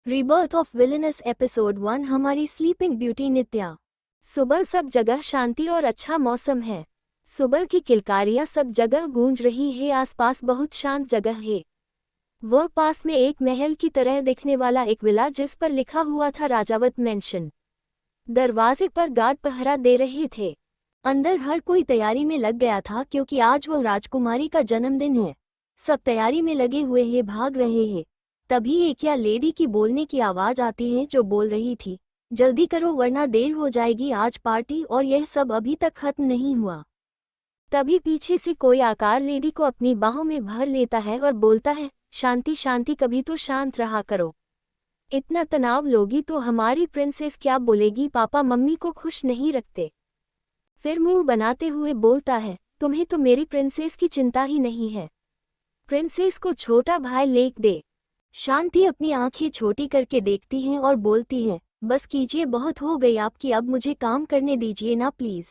Rebirth of villainous episode 1। हमारी sleeping beauty नित्या। सुबह सब जगह शांति और अच्छा मौसम है। सुबह की किलकारियां सब जगह गूंज रही है। आसपास बहुत शांत जगह है। वह पास में एक महल की तरह दिखने वाला एक विला जिस पर लिखा हुआ था राजावत मेंशन। दरवाजे पर गार्ड पहरा दे रहे थे। अंदर हर कोई तैयारी में लग गया था क्योंकि आज वो राजकुमारी का जन्मदिन है। सब तैयारी में लगे हुए हैं, भाग रहे हैं। तभी एक या लेडी की बोलने की आवाज आती है जो बोल रही थी, जल्दी करो वरना देर हो जाएगी, आज पार्टी और यह सब अभी तक खत्म नहीं हुआ। तभी पीछे से कोई आकार लेडी को अपनी बाहों में भर लेता है और बोलता है, शांति शांति, कभी तो शांत रहा करो। इतना तनाव लोगी तो हमारी प्रिंसेस क्या बोलेगी, पापा मम्मी को खुश नहीं रखते। फिर मुंह बनाते हुए बोलता है, तुम्हें तो मेरी प्रिंसेस की चिंता ही नहीं है। प्रिंसेस को छोटा भाई लेख दे। शांति अपनी आंखें छोटी करके देखती है और बोलती है, बस कीजिए, बहुत हो गई आपकी, अब मुझे काम करने दीजिए ना प्लीज।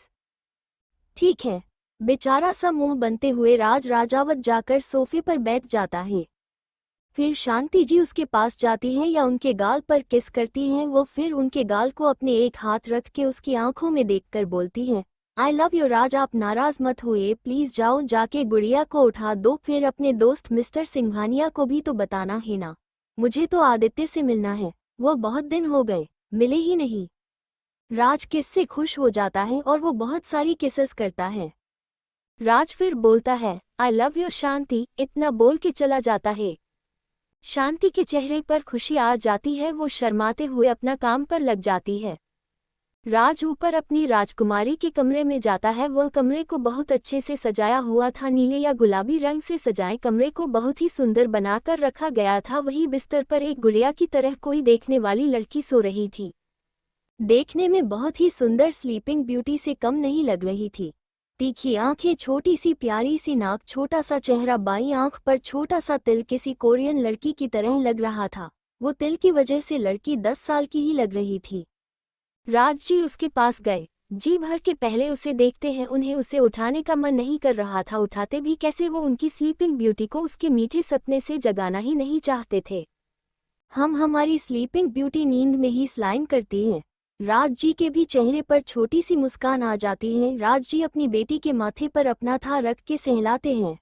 ठीक है। बेचारा सा मुंह बनते हुए राजावत जाकर सोफे पर बैठ जाता है। फिर शांति जी उसके पास जाती है या उनके गाल पर किस करती हैं। वो फिर उनके गाल को अपने एक हाथ रख के उसकी आंखों में देखकर बोलती है, आई लव यू राज, आप नाराज मत होइए प्लीज, जाओ जाके गुड़िया को उठा दो। फिर अपने दोस्त मिस्टर सिंघानिया को भी तो बताना है ना, मुझे तो आदित्य से मिलना है, वो बहुत दिन हो गए मिले ही नहीं। राज किससे खुश हो जाता है और वो बहुत सारी किसेस करता है। राज फिर बोलता है, आई लव यू शांति, इतना बोल के चला जाता है। शांति के चेहरे पर खुशी आ जाती है, वो शर्माते हुए अपना काम पर लग जाती है। राज ऊपर अपनी राजकुमारी के कमरे में जाता है। वह कमरे को बहुत अच्छे से सजाया हुआ था, नीले या गुलाबी रंग से सजाए कमरे को बहुत ही सुंदर बनाकर रखा गया था। वही बिस्तर पर एक गुड़िया की तरह कोई देखने वाली लड़की सो रही थी। देखने में बहुत ही सुंदर, स्लीपिंग ब्यूटी से कम नहीं लग रही थी। तीखी आंखें, छोटी सी प्यारी सी नाक, छोटा सा चेहरा, बाईं आंख पर छोटा सा तिल किसी कोरियन लड़की की तरह लग रहा था। वो तिल की वजह से लड़की 10 साल की ही लग रही थी। राज जी उसके पास गए, जी भर के पहले उसे देखते हैं। उन्हें उसे उठाने का मन नहीं कर रहा था, उठाते भी कैसे, वो उनकी स्लीपिंग ब्यूटी को उसके मीठे सपने से जगाना ही नहीं चाहते थे। हम हमारी स्लीपिंग ब्यूटी नींद में ही स्लाइम करती हैं। राज जी के भी चेहरे पर छोटी सी मुस्कान आ जाती है। राज जी अपनी बेटी के माथे पर अपना था रख के सहलाते हैं।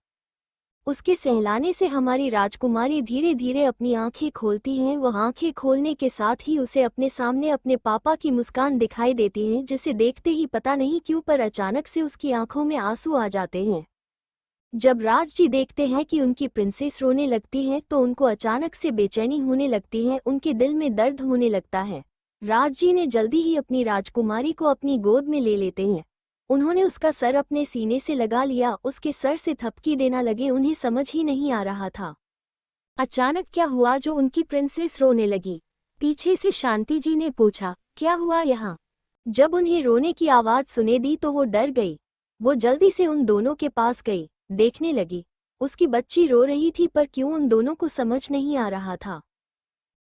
उसके सहलाने से हमारी राजकुमारी धीरे धीरे अपनी आंखें खोलती हैं। वह आंखें खोलने के साथ ही उसे अपने सामने अपने पापा की मुस्कान दिखाई देती है, जिसे देखते ही पता नहीं क्यों पर अचानक से उसकी आंखों में आंसू आ जाते हैं। जब राज जी देखते हैं कि उनकी प्रिंसेस रोने लगती है तो उनको अचानक से बेचैनी होने लगती है, उनके दिल में दर्द होने लगता है। राज जी ने जल्दी ही अपनी राजकुमारी को अपनी गोद में ले लेते हैं। उन्होंने उसका सर अपने सीने से लगा लिया, उसके सर से थपकी देना लगे। उन्हें समझ ही नहीं आ रहा था अचानक क्या हुआ जो उनकी प्रिंसेस रोने लगी। पीछे से शांति जी ने पूछा, क्या हुआ यहाँ? जब उन्हें रोने की आवाज सुने दी तो वो डर गई। वो जल्दी से उन दोनों के पास गई, देखने लगी। उसकी बच्ची रो रही थी पर क्यों उन दोनों को समझ नहीं आ रहा था।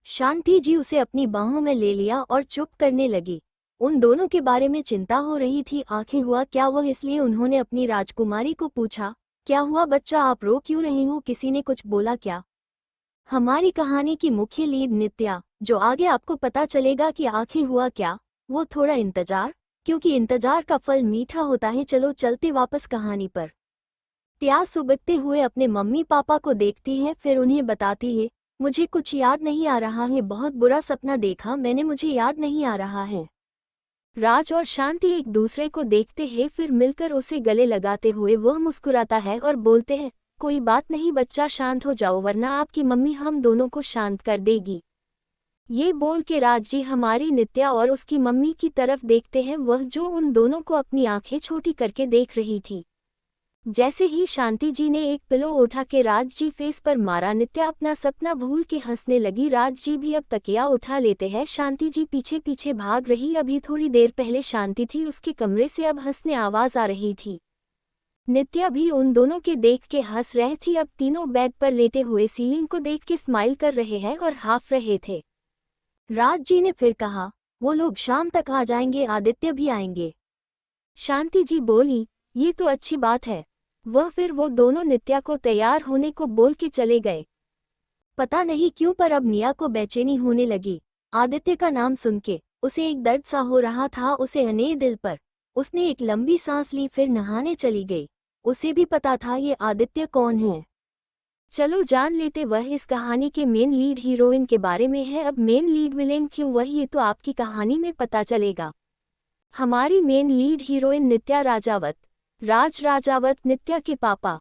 शांति जी उसे अपनी बाहों में ले लिया और चुप करने लगी। उन दोनों के बारे में चिंता हो रही थी, आखिर हुआ क्या। वह इसलिए उन्होंने अपनी राजकुमारी को पूछा, क्या हुआ बच्चा, आप रो क्यों रहे हो, किसी ने कुछ बोला क्या? हमारी कहानी की मुख्य लीड नित्या, जो आगे आपको पता चलेगा कि आखिर हुआ क्या। वो थोड़ा इंतजार, क्योंकि इंतजार का फल मीठा होता है। चलो चलते वापस कहानी पर। त्या सुबकते हुए अपने मम्मी पापा को देखती है, फिर उन्हें बताती है, मुझे कुछ याद नहीं आ रहा है, बहुत बुरा सपना देखा मैंने, मुझे याद नहीं आ रहा है। राज और शांति एक दूसरे को देखते हैं, फिर मिलकर उसे गले लगाते हुए वह मुस्कुराता है और बोलते हैं, कोई बात नहीं बच्चा, शांत हो जाओ वरना आपकी मम्मी हम दोनों को शांत कर देगी। ये बोल के राज जी हमारी नित्या और उसकी मम्मी की तरफ देखते हैं, वह जो उन दोनों को अपनी आंखें छोटी करके देख रही थी। जैसे ही शांति जी ने एक पिलो उठा के राज जी फेस पर मारा, नित्या अपना सपना भूल के हंसने लगी। राज जी भी अब तकिया उठा लेते हैं। शांति जी पीछे पीछे भाग रही। अभी थोड़ी देर पहले शांति थी उसके कमरे से, अब हंसने आवाज आ रही थी। नित्या भी उन दोनों के देख के हंस रही थी। अब तीनों बेड पर लेटे हुए सीलिंग को देख के स्माइल कर रहे हैं और हाफ रहे थे। राज जी ने फिर कहा, वो लोग शाम तक आ जाएंगे, आदित्य भी आएंगे। शांति जी बोली, ये तो अच्छी बात है। वह फिर वो दोनों नित्या को तैयार होने को बोल के चले गए। पता नहीं क्यों पर अब निया को बेचैनी होने लगी। आदित्य का नाम सुन के उसे एक दर्द सा हो रहा था उसे अने दिल पर। उसने एक लंबी सांस ली फिर नहाने चली गई। उसे भी पता था ये आदित्य कौन है। चलो जान लेते वह इस कहानी के मेन लीड हीरोइन के बारे में है। अब मेन लीड विलेन क्यों वह ये तो आपकी कहानी में पता चलेगा। हमारी मेन लीड हीरोइन नित्या राजावत। राज राजावत नित्या के पापा,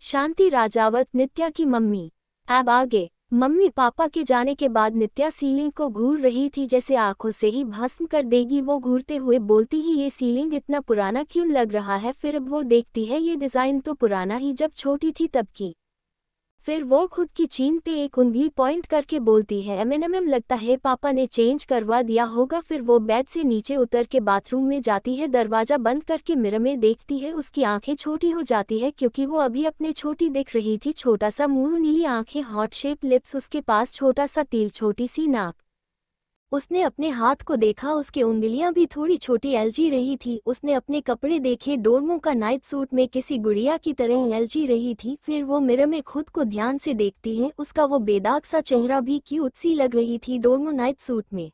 शांति राजावत नित्या की मम्मी। अब आगे मम्मी पापा के जाने के बाद नित्या सीलिंग को घूर रही थी जैसे आंखों से ही भस्म कर देगी। वो घूरते हुए बोलती ही ये सीलिंग इतना पुराना क्यों लग रहा है। फिर अब वो देखती है ये डिज़ाइन तो पुराना ही जब छोटी थी तब की। फिर वो खुद की चीन पे एक उंगली पॉइंट करके बोलती है एमएनएम लगता है पापा ने चेंज करवा दिया होगा। फिर वो बेड से नीचे उतर के बाथरूम में जाती है। दरवाज़ा बंद करके मिरर में देखती है उसकी आंखें छोटी हो जाती है क्योंकि वो अभी अपने छोटी दिख रही थी। छोटा सा मुंह, नीली आंखें, हॉट शेप लिप्स, उसके पास छोटा सा तिल, छोटी सी नाक। उसने अपने हाथ को देखा उसकी उंगलियां भी थोड़ी छोटी एलजी रही थी। उसने अपने कपड़े देखे डोरमो का नाइट सूट में किसी गुड़िया की तरह एलजी रही थी। फिर वो मिरर में खुद को ध्यान से देखती है। उसका वो बेदाग सा चेहरा भी क्यूट सी लग रही थी डोरमो नाइट सूट में।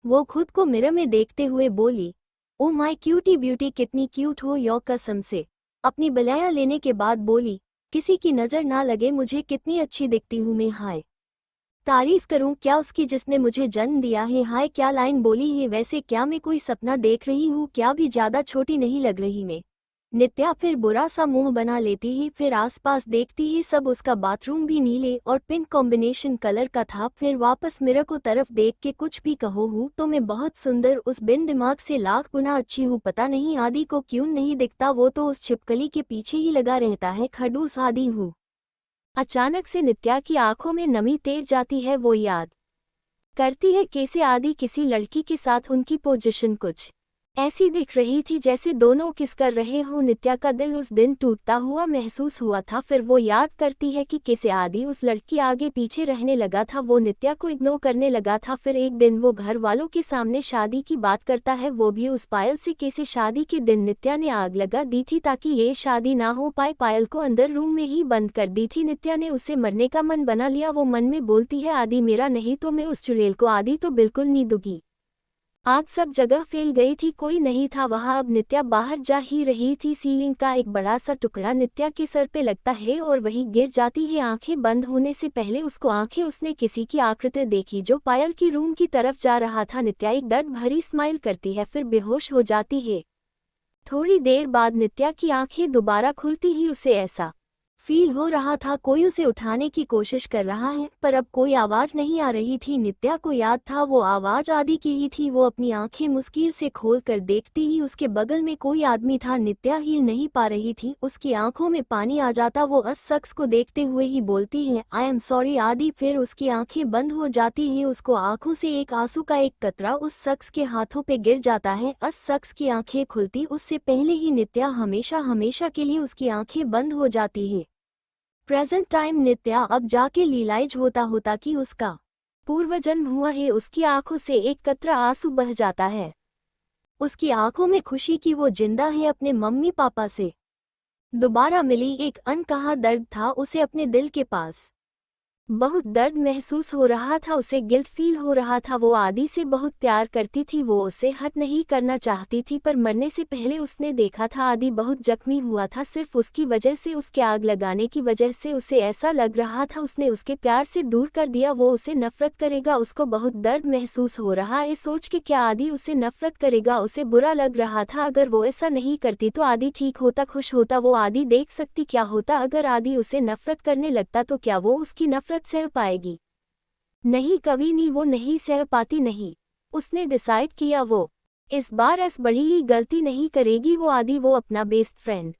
वो खुद को मिरर में देखते हुए बोली ओ माय क्यूटी ब्यूटी कितनी क्यूट हो यो कसम से। अपनी बलाया लेने के बाद बोली किसी की नज़र ना लगे मुझे कितनी अच्छी दिखती हूँ मैं। हाय तारीफ करूं क्या उसकी जिसने मुझे जन्म दिया है। हाय क्या लाइन बोली है। वैसे क्या मैं कोई सपना देख रही हूँ क्या भी ज़्यादा छोटी नहीं लग रही मैं। नित्या फिर बुरा सा मुंह बना लेती है। फिर आसपास देखती है सब उसका बाथरूम भी नीले और पिंक कॉम्बिनेशन कलर का था। फिर वापस मिरर को तरफ देख के कुछ भी कहो हूँ तो मैं बहुत सुंदर उस बिन दिमाग से लाख गुना अच्छी हूँ। पता नहीं आदि को क्यों नहीं दिखता वो तो उस छिपकली के पीछे ही लगा रहता है। खड़ूस आदि हूँ। अचानक से नित्या की आंखों में नमी तेज जाती है। वो याद करती है कैसे आदि किसी लड़की के साथ उनकी पोजीशन कुछ ऐसी दिख रही थी जैसे दोनों किस कर रहे हो। नित्या का दिल उस दिन टूटता हुआ महसूस हुआ था। फिर वो याद करती है कि कैसे आदि उस लड़की आगे पीछे रहने लगा था। वो नित्या को इग्नोर करने लगा था। फिर एक दिन वो घर वालों के सामने शादी की बात करता है वो भी उस पायल से। कैसे शादी के दिन नित्या ने आग लगा दी थी ताकि ये शादी ना हो पाए। पायल को अंदर रूम में ही बंद कर दी थी। नित्या ने उसे मरने का मन बना लिया। वो मन में बोलती है आदि मेरा नहीं तो मैं उस चुड़ैल को आदि तो बिल्कुल नहीं दूंगी। आग सब जगह फैल गई थी कोई नहीं था वहां। अब नित्या बाहर जा ही रही थी। सीलिंग का एक बड़ा सा टुकड़ा नित्या के सर पे लगता है और वही गिर जाती है। आंखें बंद होने से पहले उसने किसी की आकृति देखी जो पायल की रूम की तरफ जा रहा था। नित्या एक दर्द भरी स्माइल करती है फिर बेहोश हो जाती है। थोड़ी देर बाद नित्या की आंखें दोबारा खुलती ही उसे ऐसा फील हो रहा था कोई उसे उठाने की कोशिश कर रहा है पर अब कोई आवाज नहीं आ रही थी। नित्या को याद था वो आवाज आदि की ही थी। वो अपनी आंखें मुश्किल से खोल कर देखती ही उसके बगल में कोई आदमी था। नित्या हिल नहीं पा रही थी। उसकी आंखों में पानी आ जाता। वो उस शख्स को देखते हुए ही बोलती है आई एम सॉरी आदि। फिर उसकी आंखें बंद हो जाती हैं। उसको आंखों से एक आंसू का एक कतरा उस शख्स के हाथों पे गिर जाता है। उस शख्स की आंखें खुलती उससे पहले ही नित्या हमेशा हमेशा के लिए उसकी आंखें बंद हो जाती है। प्रेजेंट टाइम नित्या अब जाके रियलाइज होता कि उसका पूर्व जन्म हुआ है। उसकी आंखों से एक कतरा आंसू बह जाता है। उसकी आंखों में खुशी कि वो जिंदा है अपने मम्मी पापा से दोबारा मिली। एक अनकहा दर्द था उसे अपने दिल के पास। बहुत दर्द महसूस हो रहा था उसे गिल्ट फील हो रहा था। वो आदि से बहुत प्यार करती थी। वो उसे हट नहीं करना चाहती थी पर मरने से पहले उसने देखा था आदि बहुत जख्मी हुआ था सिर्फ उसकी वजह से। उसके आग लगाने की वजह से उसे ऐसा लग रहा था उसने उसके प्यार से दूर कर दिया। वो उसे नफरत करेगा। उसको बहुत दर्द महसूस हो रहा है सोच के क्या आदि उसे नफरत करेगा। उसे बुरा लग रहा था अगर वो ऐसा नहीं करती तो आदि ठीक होता खुश होता। वो आदि देख सकती क्या होता अगर आदि उसे नफरत करने लगता तो क्या वो उसकी नफरत सह पाएगी। नहीं कभी नहीं वो नहीं सह पाती। नहीं उसने डिसाइड किया वो इस बार ऐस बड़ी ही गलती नहीं करेगी। वो आदि वो अपना बेस्ट फ्रेंड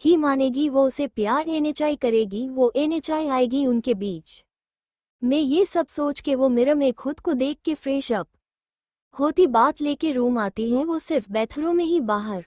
ही मानेगी। वो उसे प्यार एनएचआई करेगी। वो एनएचआई आएगी उनके बीच में। ये सब सोच के वो मिरर में खुद को देख के फ्रेश अप होती बात लेके रूम आती है। वो सिर्फ बाथरूम में ही बाहर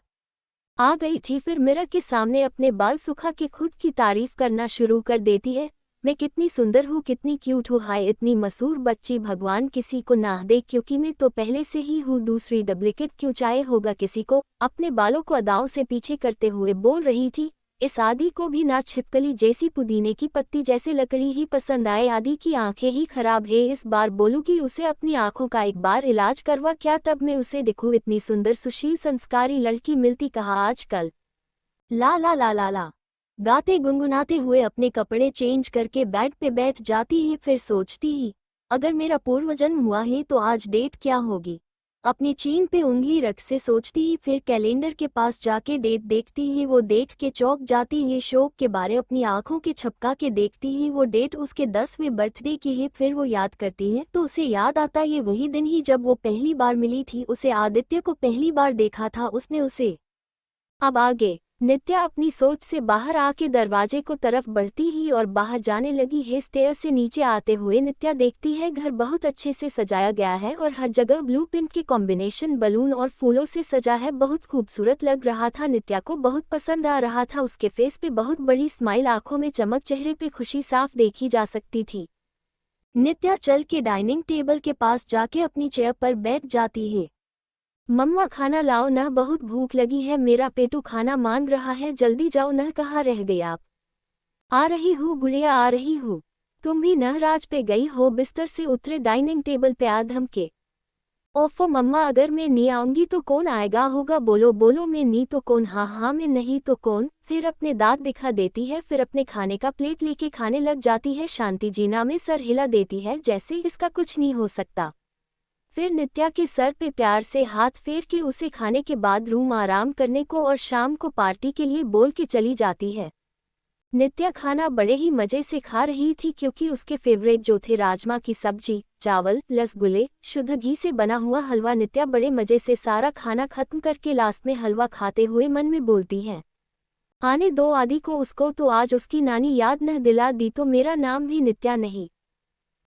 आ गई थी। फिर मिरर के सामने अपने बाल सुखा के खुद की तारीफ करना शुरू कर देती है। मैं कितनी सुंदर हूँ कितनी क्यूट हूँ। हाय इतनी मसूर बच्ची भगवान किसी को ना दे क्योंकि मैं तो पहले से ही हूँ दूसरी डुप्लीकेट क्यों चाहे होगा किसी को। अपने बालों को अदाओं से पीछे करते हुए बोल रही थी इस आदि को भी ना छिपकली जैसी पुदीने की पत्ती जैसे लकड़ी ही पसंद आए। आदि की आंखें ही खराब है, इस बार बोलूँगी उसे अपनी आंखों का एक बार इलाज करवा, क्या तब मैं उसे दिखूं इतनी सुंदर सुशील संस्कारी लड़की मिलती कहाँ आजकल। ला ला ला ला ला गाते गुनगुनाते हुए अपने कपड़े चेंज करके बेड पे बैठ जाती है, फिर सोचती ही अगर मेरा पूर्वजन्म हुआ है तो आज डेट क्या होगी। अपनी चीन पे उंगली रख से सोचती ही फिर कैलेंडर के पास जाके डेट देखती ही, वो देख के चौंक जाती है। शौक के बारे अपनी आंखों के छपका के देखती ही, वो डेट उसके 10वें बर्थडे की है। फिर वो याद करती है तो उसे याद आता ये वही दिन ही जब वो पहली बार मिली थी, उसे आदित्य को पहली बार देखा था उसने उसे। अब आगे नित्या अपनी सोच से बाहर आके दरवाजे को तरफ बढ़ती ही और बाहर जाने लगी है। स्टेयर से नीचे आते हुए नित्या देखती है घर बहुत अच्छे से सजाया गया है और हर जगह ब्लू पिंक के कॉम्बिनेशन बलून और फूलों से सजा है, बहुत खूबसूरत लग रहा था। नित्या को बहुत पसंद आ रहा था, उसके फेस पे बहुत बड़ी स्माइल, आंखों में चमक, चेहरे पे खुशी साफ देखी जा सकती थी। नित्या चल के डाइनिंग टेबल के पास जाके अपनी चेयर पर बैठ जाती है। मम्मा खाना लाओ ना, बहुत भूख लगी है, मेरा पेटू खाना मांग रहा है, जल्दी जाओ न, कहाँ रह गई आप। आ रही हूँ गुड़िया आ रही हूँ। तुम भी नहराज पे गई हो, बिस्तर से उतरे डाइनिंग टेबल पे आ धमके। ओफो मम्मा अगर मैं नहीं आऊंगी तो कौन आएगा, होगा बोलो बोलो, मैं नहीं तो कौन, हाँ हाँ मैं नहीं तो कौन। फिर अपने दांत दिखा देती है, फिर अपने खाने का प्लेट लेके खाने लग जाती है। शांति जीना में सर हिला देती है जैसे इसका कुछ नहीं हो सकता। फिर नित्या के सर पे प्यार से हाथ फेर के उसे खाने के बाद रूम आराम करने को और शाम को पार्टी के लिए बोल के चली जाती है। नित्या खाना बड़े ही मजे से खा रही थी क्योंकि उसके फेवरेट जो थे राजमा की सब्जी, चावल, रसगुल्ले, शुद्ध घी से बना हुआ हलवा। नित्या बड़े मजे से सारा खाना खत्म करके लास्ट में हलवा खाते हुए मन में बोलती है, आने दो आदि को, उसको तो आज उसकी नानी याद न दिला दी तो मेरा नाम भी नित्या नहीं।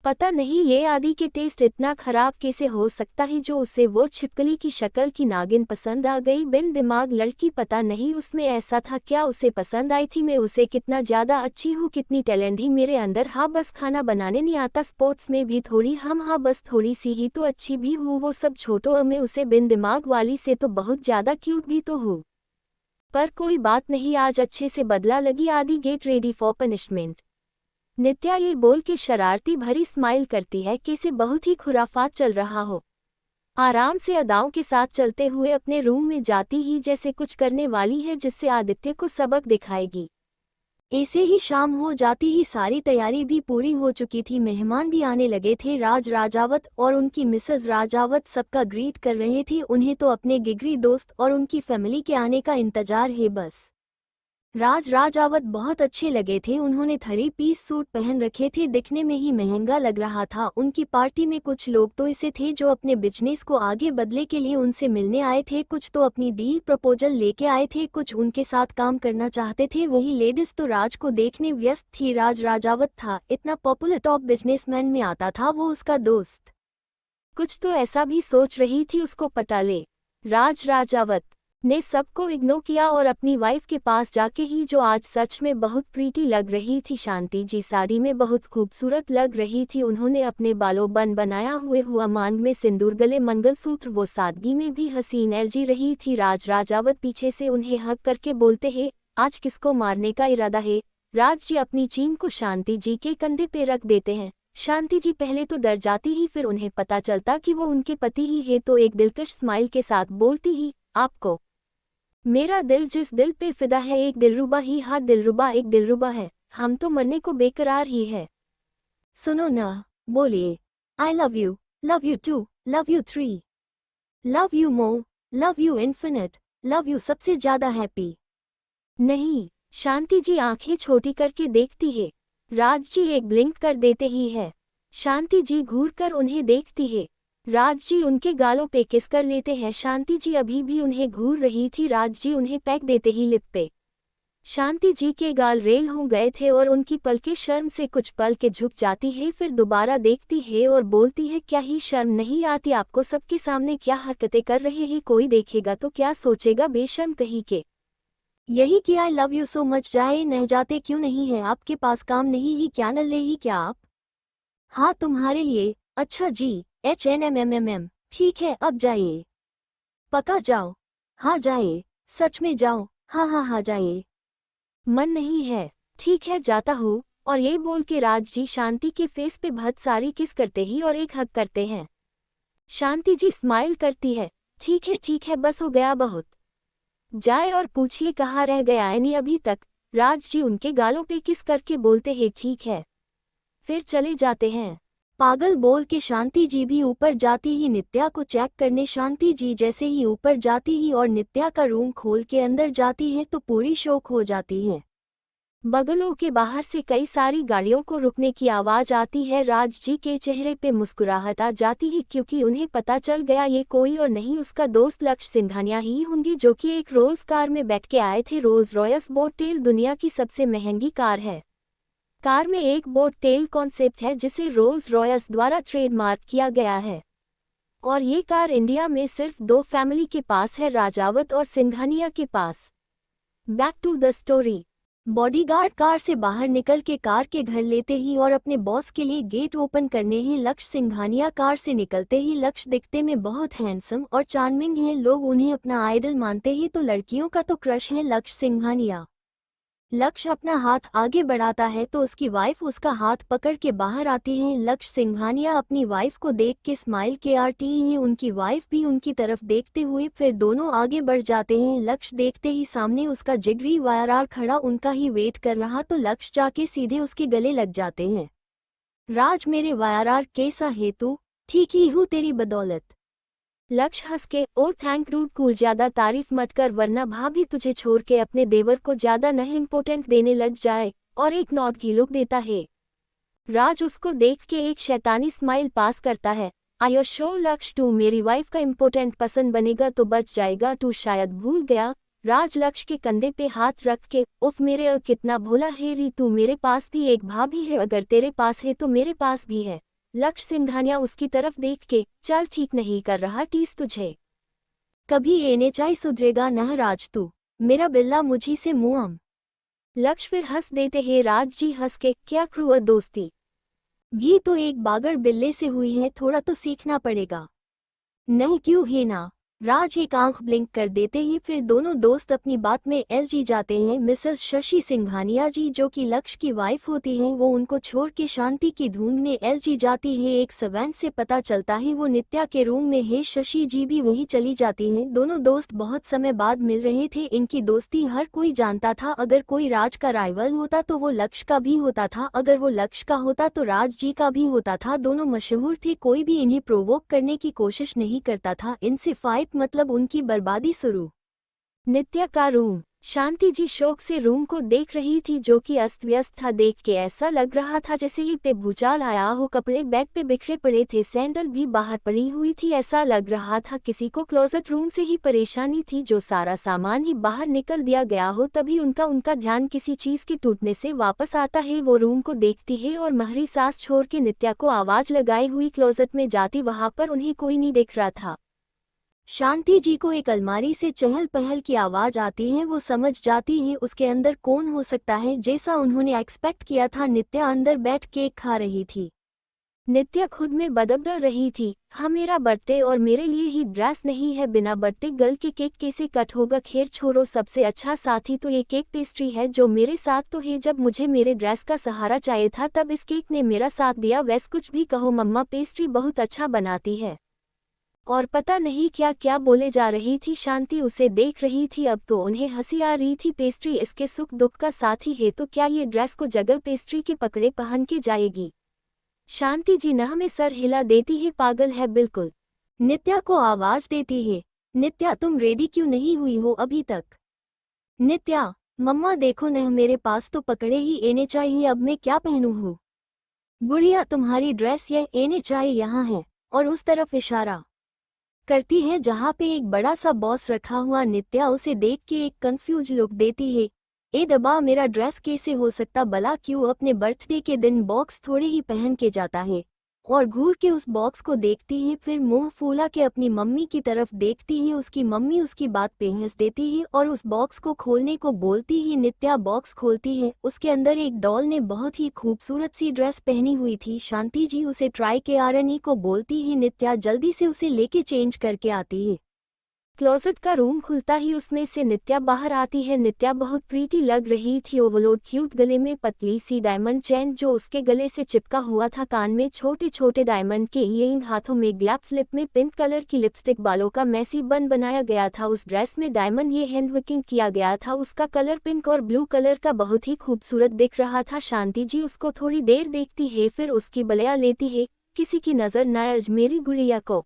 पता नहीं ये आदि के टेस्ट इतना खराब कैसे हो सकता है जो उसे वो छिपकली की शक्ल की नागिन पसंद आ गई। बिन दिमाग लड़की, पता नहीं उसमें ऐसा था क्या उसे पसंद आई थी। मैं उसे कितना ज्यादा अच्छी हूँ, कितनी टैलेंट ही मेरे अंदर। हाँ बस खाना बनाने नहीं आता, स्पोर्ट्स में भी थोड़ी हम, हाँ बस थोड़ी सी ही तो अच्छी भी हूँ, वो सब छोटो, मैं उसे बिन दिमाग वाली से तो बहुत ज्यादा क्यूट भी तो हूँ। पर कोई बात नहीं, आज अच्छे से बदला लगी आदि, गेट रेडी फॉर पनिशमेंट। नित्या ये बोल के शरारती भरी स्माइल करती है कैसे बहुत ही खुराफात चल रहा हो। आराम से अदाओं के साथ चलते हुए अपने रूम में जाती ही जैसे कुछ करने वाली है जिससे आदित्य को सबक दिखाएगी। ऐसे ही शाम हो जाती ही सारी तैयारी भी पूरी हो चुकी थी, मेहमान भी आने लगे थे। राज राजावत और उनकी मिसेज राजावत सबका ग्रीट कर रहे थे, उन्हें तो अपने जिगरी दोस्त और उनकी फैमिली के आने का इंतजार है बस। राज राजावत बहुत अच्छे लगे थे, उन्होंने 3 पीस सूट पहन रखे थे, दिखने में ही महंगा लग रहा था। उनकी पार्टी में कुछ लोग तो ऐसे थे जो अपने बिजनेस को आगे बढ़ने के लिए उनसे मिलने आए थे, कुछ तो अपनी डील प्रपोजल लेके आए थे, कुछ उनके साथ काम करना चाहते थे। वही लेडीज तो राज को देखने व्यस्त थी। राज राजावत था इतना पॉपुलर, टॉप बिजनेसमैन में आता था वो, उसका दोस्त कुछ तो ऐसा भी सोच रही थी उसको पटा ले। राज राजावत ने सबको इग्नोर किया और अपनी वाइफ के पास जाके ही, जो आज सच में बहुत प्रीटी लग रही थी, शांति जी साड़ी में बहुत खूबसूरत लग रही थी। उन्होंने अपने बालों बन बनाया हुआ, मांग में सिंदूर, गले मंगलसूत्र, वो सादगी में भी हसीन एलजी रही थी। राज राजावत पीछे से उन्हें हक करके बोलते हैं, आज किसको मारने का इरादा है। राज जी अपनी चीन को शांति जी के कंधे पे रख देते हैं। शांति जी पहले तो डर जाती ही, फिर उन्हें पता चलता कि वो उनके पति ही है तो एक दिलकश स्माइल के साथ बोलती ही, आपको मेरा दिल जिस दिल पे फिदा है, एक दिलरुबा ही, हाँ दिलरुबा एक दिलरुबा है, हम तो मरने को बेकरार ही है। सुनो ना, बोलिए, I love you too, love you 3, love you more, love you infinite, love you सबसे ज्यादा हैप्पी। नहीं, शांति जी आंखें छोटी करके देखती है। राज जी एक ब्लिंक कर देते ही है। शांति जी घूर कर उन्हें देखती है। राज जी उनके गालों पे किस कर लेते हैं। शांति जी अभी भी उन्हें घूर रही थी, राज जी उन्हें पैक देते ही लिप पे शांति जी के गाल रेल हो गए थे और उनकी पलकें शर्म से कुछ पल के झुक जाती है, फिर दोबारा देखती है और बोलती है, क्या ही शर्म नहीं आती आपको, सबके सामने क्या हरकतें कर रहे हैं, कोई देखेगा तो क्या सोचेगा, बेशर्म कहीं के। यही कि आई लव यू सो मच, जाए न जाते क्यों नहीं है आपके पास काम नहीं ही क्या, न ले ही क्या आप। हाँ तुम्हारे लिए, अच्छा जी, HNMMMM, ठीक है अब जाइए, पक्का जाओ, हाँ जाइए, सच में जाओ, हाँ हाँ हाँ जाइए। मन नहीं है। ठीक है जाता हूँ। और ये बोल के राज जी शांति के फेस पे बहुत सारी किस करते ही और एक हग करते हैं। शांति जी स्माइल करती है। ठीक है बस हो गया बहुत। जाए और पूछिए कहाँ रह गया एनी अभी तक। राज जी उनके गालों पे किस करके बोलते हैं ठीक है। फिर चले जाते हैं। पागल बोल के शांति जी भी ऊपर जाती ही नित्या को चेक करने। शांति जी जैसे ही ऊपर जाती ही और नित्या का रूम खोल के अंदर जाती है तो पूरी शॉक हो जाती है। बगलों के बाहर से कई सारी गाड़ियों को रुकने की आवाज आती है। राज जी के चेहरे पे मुस्कुराहट आ जाती है क्योंकि उन्हें पता चल गया ये कोई और नहीं उसका दोस्त लक्ष्य सिंघानिया ही होंगे जो कि एक रोल्स कार में बैठ के आए थे। रोल्स रॉयस बोट टेल दुनिया की सबसे महंगी कार है। कार में एक बोट टेल कॉन्सेप्ट है जिसे रोल्स रॉयस द्वारा ट्रेडमार्क किया गया है और ये कार इंडिया में सिर्फ 2 फैमिली के पास है, राजावत और सिंघानिया के पास। Back to the story. Bodyguard car से बाहर निकल के कार के घर लेते ही और अपने बॉस के लिए गेट ओपन करने ही लक्ष्य सिंघानिया कार से निकलते ही लक्ष्य दिखते में बहुत हैंडसम और चार्मिंग है। लोग उन्हें अपना आइडल मानते ही तो लड़कियों का तो क्रश है लक्ष्य सिंघानिया। लक्ष्य अपना हाथ आगे बढ़ाता है तो उसकी वाइफ उसका हाथ पकड़ के बाहर आती है। लक्ष्य सिंघानिया अपनी वाइफ को देख के स्माइल के आती है। उनकी वाइफ भी उनकी तरफ देखते हुए फिर दोनों आगे बढ़ जाते हैं। लक्ष्य देखते ही सामने उसका जिगरी वायरआर खड़ा उनका ही वेट कर रहा तो लक्ष्य जाके सीधे उसके गले लग जाते हैं। राज मेरे वायरआर कैसा है तू? ठीक ही हूँ तेरी बदौलत। लक्ष्य हंस के ओ थैंक डूड कूल ज्यादा तारीफ मत कर वरना भाभी तुझे छोड़ के अपने देवर को ज्यादा नहीं इम्पोर्टेंट देने लग जाए और एक नॉट की लुक देता है। राज उसको देख के एक शैतानी स्माइल पास करता है। आई शो लक्ष्य तू मेरी वाइफ का इम्पोर्टेंट पसंद बनेगा तो बच जाएगा तू शायद भूल गया। राज लक्ष्य के कंधे पे हाथ रख के उफ मेरे कितना भोला है री तू मेरे पास भी एक भाभी है अगर तेरे पास है तो मेरे पास भी है। लक्ष्य सिंघानिया उसकी तरफ देख के चल ठीक नहीं कर रहा टीस तुझे कभी एने चाय सुधरेगा न राज तू मेरा बिल्ला मुझी से मुआम। लक्ष्य फिर हंस देते हैं। राज जी हंस के क्या क्रूर दोस्ती भी तो एक बागर बिल्ले से हुई है थोड़ा तो सीखना पड़ेगा। नहीं क्यों है ना। राज एक आंख ब्लिंक कर देते ही फिर दोनों दोस्त अपनी बात में एलजी जाते हैं। मिसेस शशि सिंघानिया जी जो कि लक्ष्य की वाइफ होती हैं वो उनको छोड़ के शांति की ढूंढने एलजी जाती है। एक सवैन से पता चलता है वो नित्या के रूम में है। शशि जी भी वहीं चली जाती हैं। दोनों दोस्त बहुत समय बाद मिल रहे थे। इनकी दोस्ती हर कोई जानता था। अगर कोई राज का राइवल होता तो वो लक्ष्य का भी होता था, अगर वो लक्ष्य का होता तो राज जी का भी होता था। दोनों मशहूर थे, कोई भी इन्हें प्रोवोक करने की कोशिश नहीं करता था। इनसे फाइट मतलब उनकी बर्बादी शुरू। नित्या का रूम। शांति जी शौक से रूम को देख रही थी जो कि अस्त व्यस्त था। देख के ऐसा लग रहा था जैसे ही पे भूचाल आया हो। कपड़े बैग पे बिखरे पड़े थे, सैंडल भी बाहर पड़ी हुई थी। ऐसा लग रहा था किसी को क्लोजेट रूम से ही परेशानी थी जो सारा सामान ही बाहर निकल दिया गया हो। तभी उनका ध्यान किसी चीज के टूटने से वापस आता है। वो रूम को देखती है और महरी सांस छोड़ के नित्या को आवाज लगाई हुई क्लोजेट में जाती। वहां पर उन्हें कोई नहीं दिख रहा था। शांति जी को एक अलमारी से चहल पहल की आवाज आती है। वो समझ जाती है उसके अंदर कौन हो सकता है। जैसा उन्होंने एक्सपेक्ट किया था नित्या अंदर बैठ केक खा रही थी। नित्या खुद में बदबड़ रही थी। हाँ मेरा बर्थडे और मेरे लिए ही ड्रेस नहीं है, बिना बर्थडे गर्ल के केक कैसे कट होगा। खैर छोड़ो, सबसे अच्छा साथी तो ये केक पेस्ट्री है जो मेरे साथ तो है। जब मुझे मेरे ड्रेस का सहारा चाहिए था तब इस केक ने मेरा साथ दिया। वैसे कुछ भी कहो मम्मा पेस्ट्री बहुत अच्छा बनाती है। और पता नहीं क्या क्या बोले जा रही थी। शांति उसे देख रही थी। अब तो उन्हें हंसी आ रही थी। पेस्ट्री इसके सुख दुख का साथी है तो क्या ये ड्रेस को जगह पेस्ट्री के पकड़े पहन के जाएगी। शांति जी नह में सर हिला देती है। पागल है बिल्कुल। नित्या को आवाज देती है। नित्या तुम रेडी क्यों नहीं हुई हो अभी तक? नित्या मम्मा देखो न मेरे पास तो पकड़े ही एने चाहिए, अब मैं क्या पहनूं हूँ। गुड़िया तुम्हारी ड्रेस ये एने चाहिए यहाँ है और उस तरफ इशारा करती है जहाँ पे एक बड़ा सा बॉक्स रखा हुआ। नित्या उसे देख के एक कंफ्यूज लुक देती है। ए दबा मेरा ड्रेस कैसे हो सकता भला, क्यों अपने बर्थडे के दिन बॉक्स थोड़े ही पहन के जाता है। और घूर के उस बॉक्स को देखती है, फिर मुंह फूला के अपनी मम्मी की तरफ देखती है। उसकी मम्मी उसकी बात पे हंस देती है और उस बॉक्स को खोलने को बोलती है। नित्या बॉक्स खोलती है, उसके अंदर एक डॉल ने बहुत ही खूबसूरत सी ड्रेस पहनी हुई थी। शांति जी उसे ट्राई के आरनी को बोलती है। नित्या जल्दी से उसे लेके चेंज करके आती है। क्लोजेट का रूम खुलता ही उसमें से नित्या बाहर आती है। नित्या बहुत प्रीटी लग रही थी। ओवरलोड क्यूट, गले में पतली सी डायमंड चेन जो उसके गले से चिपका हुआ था, कान में छोटे छोटे डायमंड के इयरिंग, हाथों में ग्लव्स, लिप में पिंक कलर की लिपस्टिक, बालों का मैसी बन बनाया गया था। उस ड्रेस में डायमंड ये हैंडवर्किंग किया गया था। उसका कलर पिंक और ब्लू कलर का बहुत ही खूबसूरत दिख रहा था। शांति जी उसको थोड़ी देर देखती है, फिर उसकी बलया लेती है। किसी की नजर न आए मेरी गुड़िया को,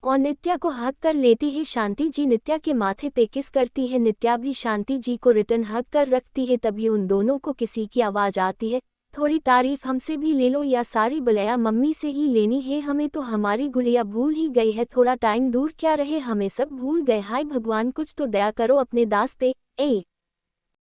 और नित्या को हक कर लेती है। शांति जी नित्या के माथे पे किस करती है। नित्या भी शांति जी को रिटर्न हक कर रखती है। तभी उन दोनों को किसी की आवाज आती है, थोड़ी तारीफ हमसे भी ले लो या सारी बलया मम्मी से ही लेनी है। हमें तो हमारी गुड़िया भूल ही गई है। थोड़ा टाइम दूर क्या रहे, हमें सब भूल गए। हाय भगवान, कुछ तो दया करो अपने दास पे। ए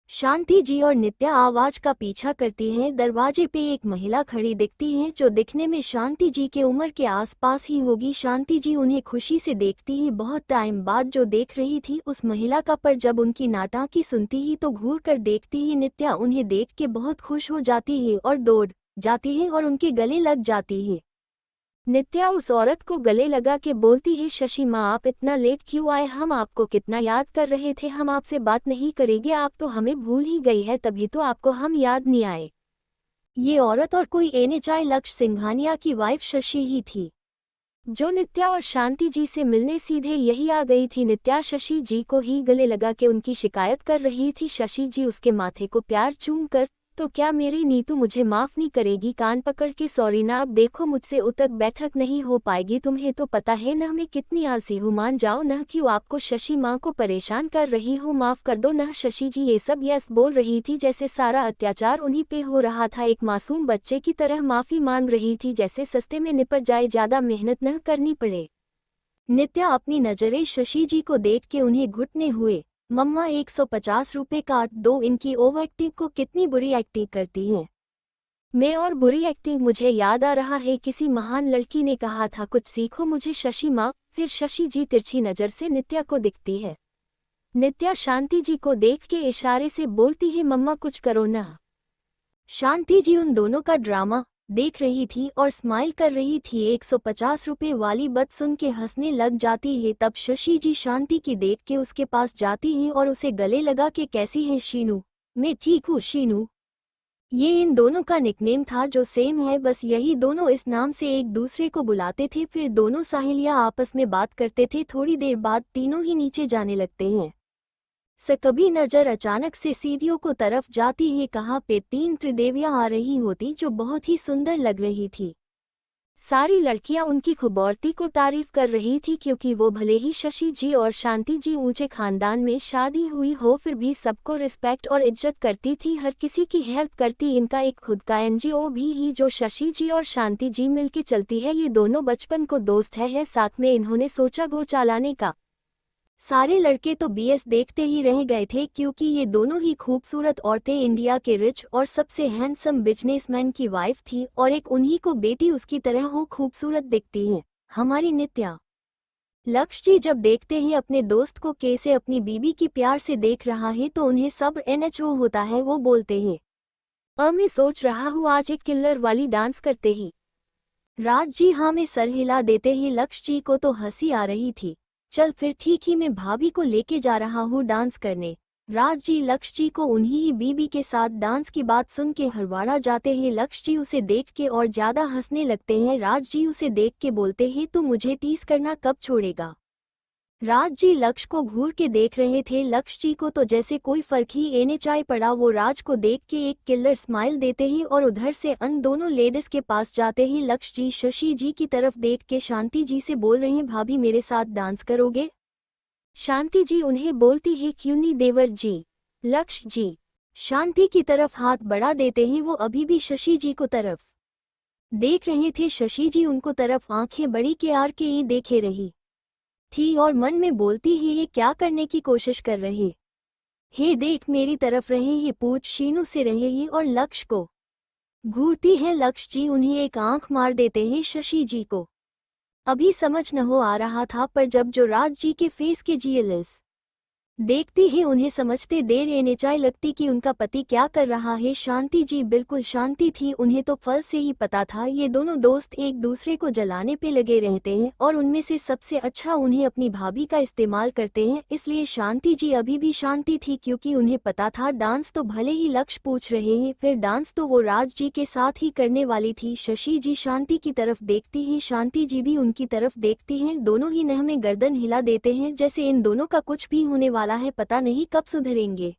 शांति जी और नित्या आवाज का पीछा करती हैं। दरवाजे पे एक महिला खड़ी दिखती है जो दिखने में शांति जी के उम्र के आसपास ही होगी। शांति जी उन्हें खुशी से देखती है, बहुत टाइम बाद जो देख रही थी उस महिला का, पर जब उनकी नाटाकी सुनती ही तो घूर कर देखती ही नित्या उन्हें देख के बहुत खुश हो जाती है और दौड़ जाती है और उनके गले लग जाती है। नित्या उस औरत को गले लगा के बोलती है, शशि माँ आप इतना लेट क्यों आए, हम आपको कितना याद कर रहे थे, हम आपसे बात नहीं करेंगे, आप तो हमें भूल ही गई है, तभी तो आपको हम याद नहीं आए। ये औरत और कोई एनएचआई लक्ष्य सिंघानिया की वाइफ शशि ही थी, जो नित्या और शांति जी से मिलने सीधे यही आ गई थी। नित्या शशि जी को ही गले लगा के उनकी शिकायत कर रही थी। शशि जी उसके माथे को प्यार चूम कर, तो क्या मेरी नीतू मुझे माफ नहीं करेगी, कान पकड़ के सॉरी ना, अब देखो मुझसे उठक बैठक नहीं हो पाएगी, तुम्हें तो पता है न मैं कितनी आलसी हूँ, मान जाओ न, क्यों आपको शशि माँ को परेशान कर रही हो, माफ कर दो न। शशि जी ये सब यस बोल रही थी जैसे सारा अत्याचार उन्हीं पे हो रहा था, एक मासूम बच्चे की तरह माफी मांग रही थी, जैसे सस्ते में निपट जाए, ज्यादा मेहनत न करनी पड़े। नित्या अपनी नजरें शशि जी को देख के उन्हें घुटने हुए, मम्मा 150 रुपए काट दो, इनकी ओवर एक्टिंग को कितनी बुरी एक्टिंग करती हैं। मैं और बुरी एक्टिंग, मुझे याद आ रहा है किसी महान लड़की ने कहा था कुछ सीखो मुझे शशि माँ। फिर शशि जी तिरछी नजर से नित्या को दिखती है। नित्या शांति जी को देख के इशारे से बोलती है, मम्मा कुछ करो ना। शांति जी उन दोनों का ड्रामा देख रही थी और स्माइल कर रही थी। 150 रुपए वाली बात सुन के हंसने लग जाती है। तब शशि जी शांति की देख के उसके पास जाती हैं और उसे गले लगा के, कैसी है शीनू, मैं ठीक हूँ शीनू। ये इन दोनों का निकनेम था जो सेम है, बस यही दोनों इस नाम से एक दूसरे को बुलाते थे। फिर दोनों सहेलियां आपस में बात करते थे। थोड़ी देर बाद तीनों ही नीचे जाने लगते हैं। कभी नजर अचानक से सीढ़ियों को तरफ जाती है, कहाँ पे 3 त्रिदेवियां आ रही होती जो बहुत ही सुंदर लग रही थी। सारी लड़कियां उनकी खूबसूरती को तारीफ कर रही थी, क्योंकि वो भले ही शशि जी और शांति जी ऊंचे खानदान में शादी हुई हो, फिर भी सबको रिस्पेक्ट और इज्जत करती थी, हर किसी की हेल्प करती। इनका एक खुद का एनजीओ भी ही जो शशि जी और शांति जी मिलके चलती है। ये दोनों बचपन को दोस्त है साथ में इन्होंने सोचा गो चलाने का। सारे लड़के तो बीएस देखते ही रह गए थे, क्योंकि ये दोनों ही खूबसूरत औरतें इंडिया के रिच और सबसे हैंडसम बिजनेसमैन की वाइफ थी, और एक उन्हीं को बेटी उसकी तरह हो खूबसूरत दिखती है, हमारी नित्या। लक्ष्य जी जब देखते हैं अपने दोस्त को कैसे अपनी बीबी की प्यार से देख रहा है तो उन्हें सब्र एनएचओ होता है। वो बोलते हैं, मैं सोच रहा हूँ आज एक किल्लर वाली डांस करते ही। राज जी हाँ में सर हिला देते ही लक्ष्य जी को तो हंसी आ रही थी। चल फिर ठीक ही, मैं भाभी को लेके जा रहा हूँ डांस करने। राज जी लक्ष्य जी को उन्हीं ही बीबी के साथ डांस की बात सुन के हरवाड़ा जाते हैं। लक्ष्य जी उसे देख के और ज्यादा हंसने लगते हैं। राज जी उसे देख के बोलते हैं, तू मुझे टीस करना कब छोड़ेगा। राज जी लक्ष्य को घूर के देख रहे थे। लक्ष्य जी को तो जैसे कोई फर्क ही एनएचआई पड़ा। वो राज को देख के एक किलर स्माइल देते ही और उधर से अन दोनों लेडीज के पास जाते ही लक्ष्य जी शशि जी की तरफ देख के शांति जी से बोल रहे हैं, भाभी मेरे साथ डांस करोगे। शांति जी उन्हें बोलती है, क्यों नहीं देवर जी। लक्ष्य जी शांति की तरफ हाथ बढ़ा देते हैं। वो अभी भी शशि जी को तरफ देख रहे थे। शशि जी उनको तरफ आंखें बड़ी के आर के ही देखे रही थी और मन में बोलती है, ये क्या करने की कोशिश कर रहे हे, देख मेरी तरफ रहे ही, पूछ शीनू से रहे ही और लक्ष्य को घूरती है। लक्ष्य जी उन्हें एक आंख मार देते हैं। शशि जी को अभी समझ न हो आ रहा था, पर जब जो राज जी के फेस के जीएलएस देखते ही उन्हें समझते देर एनेचाई लगती कि उनका पति क्या कर रहा है। शांति जी बिल्कुल शांति थी, उन्हें तो फल से ही पता था ये दोनों दोस्त एक दूसरे को जलाने पे लगे रहते हैं और उनमें से सबसे अच्छा उन्हें अपनी भाभी का इस्तेमाल करते हैं। इसलिए शांति जी अभी भी शांति थी क्योंकि उन्हें पता था डांस तो भले ही लक्ष्य पूछ रहे हैं, फिर डांस तो वो राज जी के साथ ही करने वाली थी। शशि जी शांति की तरफ देखती हैं, शांति जी भी उनकी तरफ देखती हैं, दोनों ही नह में गर्दन हिला देते हैं जैसे इन दोनों का कुछ भी होने वाला है, पता नहीं कब सुधरेंगे।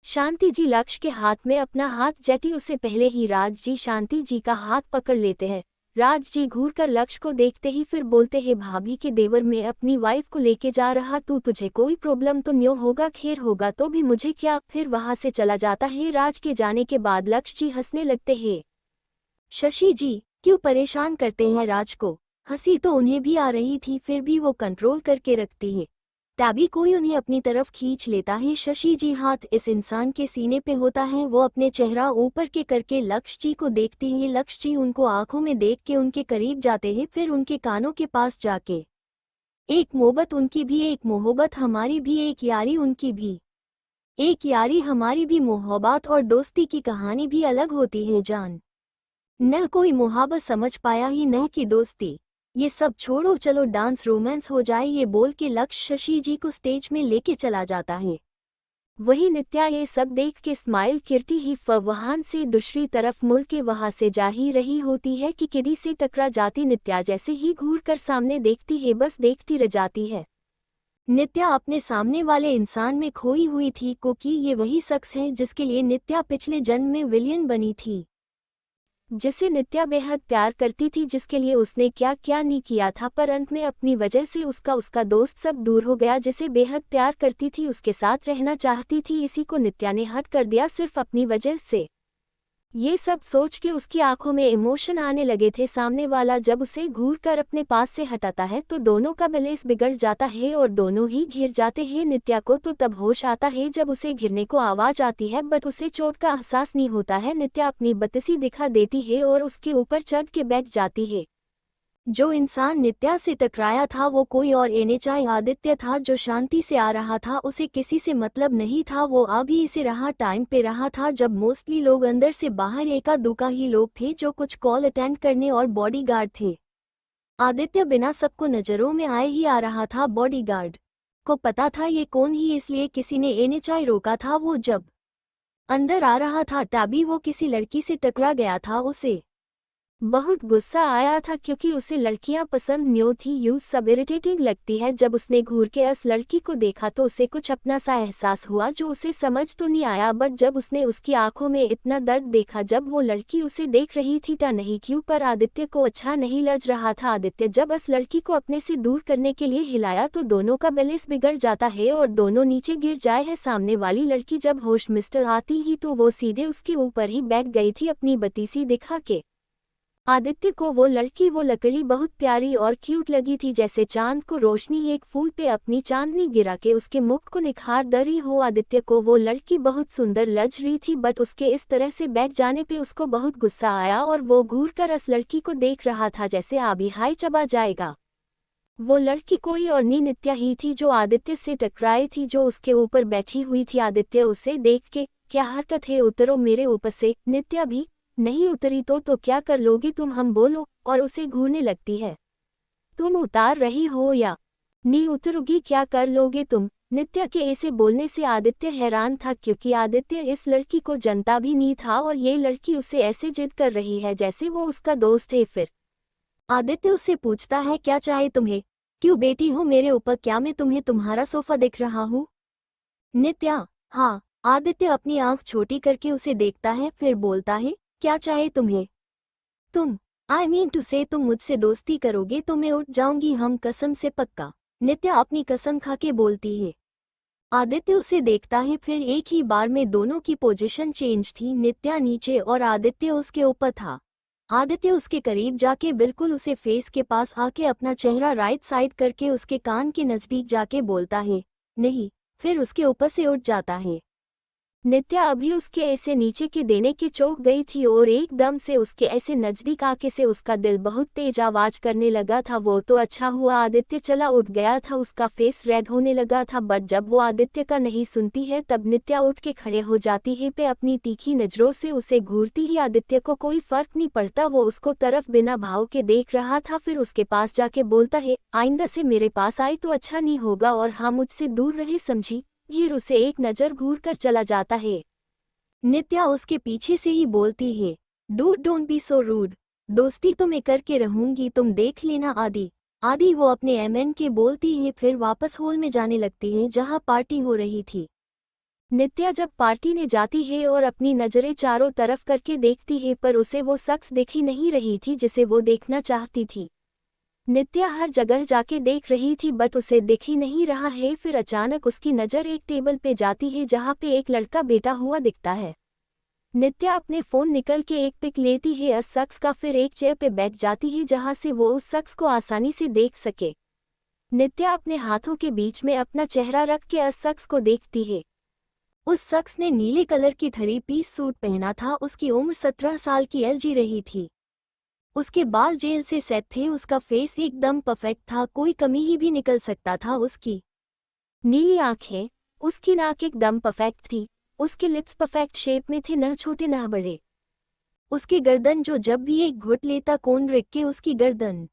शांति जी लक्ष्य के हाथ में अपना हाथ जटी उससे पहले ही राज जी शांति जी का हाथ पकड़ लेते हैं। राज जी घूरकर लक्ष्य को देखते ही फिर बोलते हैं, भाभी के देवर में अपनी वाइफ को लेके जा रहा तू, तुझे कोई प्रॉब्लम तो न्यो होगा, खैर होगा तो भी मुझे क्या। फिर वहां से चला जाता है। राज के जाने के बाद लक्ष्य जी हंसने लगते हैं। शशि जी क्यों परेशान करते हैं राज को। हंसी तो उन्हें भी आ रही थी, फिर भी वो कंट्रोल करके रखती है। तभी कोई उन्हें अपनी तरफ खींच लेता है। शशि जी हाथ इस इंसान के सीने पे होता है, वो अपने चेहरा ऊपर के करके लक्ष्य जी को देखती है। लक्ष्य जी उनको आंखों में देख के उनके करीब जाते हैं, फिर उनके कानों के पास जाके एक मोहब्बत उनकी भी, एक मोहब्बत हमारी भी, एक यारी उनकी भी, एक यारी हमारी भी। मोहब्बत और दोस्ती की कहानी भी अलग होती है जान, न कोई मोहब्बत समझ पाया ही न कि दोस्ती। ये सब छोड़ो, चलो डांस रोमांस हो जाए, ये बोल के लक्ष्य शशि जी को स्टेज में लेके चला जाता है। वही नित्या ये सब देख के स्माइल करती ही फवाहन से दूसरी तरफ मुड़ के वहां से जा ही रही होती है कि किडी से टकरा जाती। नित्या जैसे ही घूर कर सामने देखती है बस देखती रह जाती है। नित्या अपने सामने वाले इंसान में खोई हुई थी, क्योंकि ये वही शख्स है जिसके लिए नित्या पिछले जन्म में विलियन बनी थी, जिसे नित्या बेहद प्यार करती थी, जिसके लिए उसने क्या क्या नहीं किया था, पर अंत में अपनी वजह से उसका दोस्त सब दूर हो गया। जिसे बेहद प्यार करती थी, उसके साथ रहना चाहती थी, इसी को नित्या ने हट कर दिया सिर्फ अपनी वजह से। ये सब सोच के उसकी आंखों में इमोशन आने लगे थे। सामने वाला जब उसे घूर कर अपने पास से हटाता है तो दोनों का बैलेंस बिगड़ जाता है और दोनों ही घिर जाते हैं। नित्या को तो तब होश आता है जब उसे घिरने को आवाज आती है, बट उसे चोट का एहसास नहीं होता है। नित्या अपनी बत्ती दिखा देती है और उसके ऊपर चढ़ के बैठ जाती है। जो इंसान नित्या से टकराया था वो कोई और एनेचाई आदित्य था, जो शांति से आ रहा था, उसे किसी से मतलब नहीं था। वो आ भी इसे रहा टाइम पे रहा था जब मोस्टली लोग अंदर से बाहर एका दुका ही लोग थे जो कुछ कॉल अटेंड करने और बॉडीगार्ड थे। आदित्य बिना सबको नजरों में आए ही आ रहा था। बॉडीगार्ड को पता था ये कौन ही, इसलिए किसी ने एनेचाई रोका था। वो जब अंदर आ रहा था तभी वो किसी लड़की से टकरा गया था। उसे बहुत गुस्सा आया था क्योंकि उसे लड़कियां पसंद न्यू थी। यूं सब इरिटेटिंग लगती है। जब उसने घूर के उस लड़की को देखा तो उसे कुछ अपना सा एहसास हुआ जो उसे समझ तो नहीं आया, बट जब उसने उसकी आंखों में इतना दर्द देखा जब वो लड़की उसे देख रही थी टा नहीं क्यों, पर आदित्य को अच्छा नहीं लग रहा था। आदित्य जब उस लड़की को अपने से दूर करने के लिए हिलाया तो दोनों का बैलेंस बिगड़ जाता है और दोनों नीचे गिर जाए है। सामने वाली लड़की जब होश मिस्टर आती ही तो वो सीधे उसके ऊपर ही बैठ गई थी अपनी बत्ती दिखा के। आदित्य को वो लड़की, वो लकड़ी बहुत प्यारी और क्यूट लगी थी, जैसे चांद को रोशनी एक फूल पे अपनी चांदनी गिरा के उसके मुख को निखार दे रही हो। आदित्य को वो लड़की बहुत सुंदर लग रही थी, बट उसके इस तरह से बैठ जाने पे उसको बहुत गुस्सा आया और वो घूर कर उस लड़की को देख रहा था जैसे आभी हाय चबा जाएगा। वो लड़की कोई और नहीं नित्या ही थी जो आदित्य से टकराई थी, जो उसके ऊपर बैठी हुई थी। आदित्य उसे देख के, क्या हरकत है, उतरो मेरे ऊपर से। नित्या भी नहीं उतरी तो क्या कर लोगी तुम, हम बोलो, और उसे घूरने लगती है। तुम उतार रही हो या नहीं उतरोगी, क्या कर लोगे तुम। नित्या के ऐसे बोलने से आदित्य हैरान था क्योंकि आदित्य इस लड़की को जानता भी नहीं था और ये लड़की उसे ऐसे जिद कर रही है जैसे वो उसका दोस्त है। फिर आदित्य उससे पूछता है, क्या चाहे तुम्हें, क्यों बेटी हो मेरे ऊपर, क्या मैं तुम्हें तुम्हारा सोफा दिख रहा हूँ। नित्या हाँ। आदित्य अपनी आंख छोटी करके उसे देखता है फिर बोलता है, क्या चाहे तुम्हें, तुम आई मीन टू से तुम मुझसे दोस्ती करोगे तो मैं उठ जाऊंगी, हम कसम से पक्का। नित्या अपनी कसम खा के बोलती है। आदित्य उसे देखता है फिर एक ही बार में दोनों की पोजीशन चेंज थी। नित्या नीचे और आदित्य उसके ऊपर था। आदित्य उसके करीब जाके बिल्कुल उसे फेस के पास आके अपना चेहरा राइट साइड करके उसके कान के नजदीक जाके बोलता है, नहीं, फिर उसके ऊपर से उठ जाता है। नित्या अभी उसके ऐसे नीचे के देने के चौंक गई थी और एकदम से उसके ऐसे नजदीक आके से उसका दिल बहुत तेज आवाज करने लगा था। वो तो अच्छा हुआ आदित्य चला उठ गया था, उसका फेस रेड होने लगा था, बट जब वो आदित्य का नहीं सुनती है तब नित्या उठ के खड़े हो जाती है पे अपनी तीखी नजरों से उसे घूरती ही। आदित्य को कोई फर्क नहीं पड़ता, वो उसको तरफ बिना भाव के देख रहा था। फिर उसके पास जाके बोलता है, आइंदा से मेरे पास आई तो अच्छा नहीं होगा और हाँ मुझसे दूर रहे समझी। फिर उसे एक नज़र घूर कर चला जाता है। नित्या उसके पीछे से ही बोलती है, dude don't be so rude, दोस्ती तो मैं करके रहूंगी, तुम देख लेना आदि। आदि वो अपने एमएन के बोलती है, फिर वापस हॉल में जाने लगती है जहां पार्टी हो रही थी। नित्या जब पार्टी में जाती है और अपनी नज़रें चारों तरफ करके देखती है पर उसे वो शख्स दिख ही नहीं रही थी जिसे वो देखना चाहती थी। नित्या हर जगह जाके देख रही थी बट उसे दिख ही नहीं रहा है। फिर अचानक उसकी नज़र एक टेबल पे जाती है जहाँ पे एक लड़का बैठा हुआ दिखता है। नित्या अपने फ़ोन निकल के एक पिक लेती है उस शख्स का, फिर एक चेयर पे बैठ जाती है जहाँ से वो उस शख्स को आसानी से देख सके। नित्या अपने हाथों के बीच में अपना चेहरा रख के उस शख्स को देखती है। उस शख्स ने नीले कलर की थ्री पीस सूट पहना था, उसकी उम्र 17 साल की एलजी रही थी। उसके बाल जेल से सेट थे, उसका फेस एकदम परफेक्ट था, कोई कमी ही भी निकल सकता था। उसकी नीली आंखें, उसकी नाक एकदम परफेक्ट थी, उसके लिप्स परफेक्ट शेप में थे, न छोटे न बड़े। उसकी गर्दन जो जब भी एक घुट लेता कोन रख के उसकी गर्दन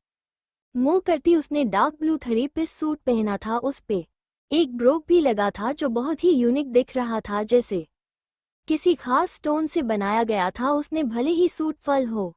मुंह करती। उसने dark blue three piece suit पहना था, उस पे एक ब्रोक भी लगा था जो बहुत ही यूनिक दिख रहा था, जैसे किसी खास स्टोन से बनाया गया था। उसने भले ही सूट फल हो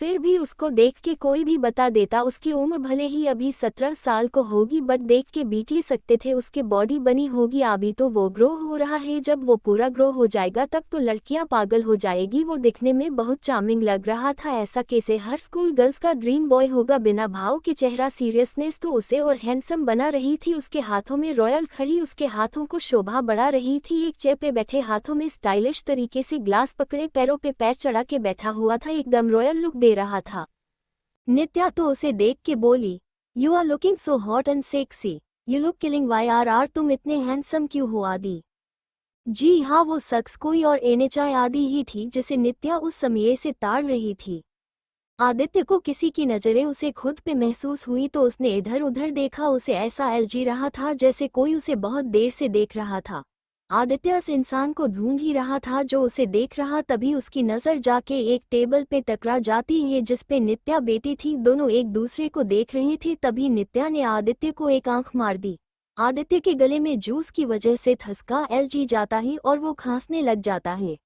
फिर भी उसको देख के कोई भी बता देता उसकी उम्र भले ही अभी 17 साल को होगी, बट देख के बीत ही सकते थे उसके बॉडी बनी होगी। अभी तो वो ग्रो हो रहा है, जब वो पूरा ग्रो हो जाएगा तब तो लड़कियां पागल हो जाएगी। वो दिखने में बहुत चार्मिंग लग रहा था, ऐसा कैसे हर स्कूल गर्ल्स का ड्रीम बॉय होगा। बिना भाव के चेहरा सीरियसनेस तो उसे और हैंडसम बना रही थी। उसके हाथों में रॉयल खड़ी उसके हाथों को शोभा बढ़ा रही थी। एक चेयर पे बैठे हाथों में स्टाइलिश तरीके से ग्लास पकड़े पैरों पे पैर चढ़ा के बैठा हुआ था, एकदम रॉयल लुक दे रहा था। नित्या तो उसे देख के बोली, you are looking so hot and sexy, you look killing, why are तुम इतने हैंडसम क्यों हो आदि। जी हाँ, वो शख्स कोई और एनएचआई आदि ही थी जिसे नित्या उस समय से ताड़ रही थी। आदित्य को किसी की नज़रें उसे खुद पे महसूस हुई तो उसने इधर उधर देखा, उसे ऐसा एलजी रहा था जैसे कोई उसे बहुत देर से देख रहा था। आदित्य उस इंसान को ढूंढ ही रहा था जो उसे देख रहा, तभी उसकी नज़र जाके एक टेबल पे टकरा जाती है जिसपे नित्या बैठी थी। दोनों एक दूसरे को देख रहे थे, तभी नित्या ने आदित्य को एक आंख मार दी। आदित्य के गले में जूस की वजह से थसका एलजी जाता है और वो खांसने लग जाता है।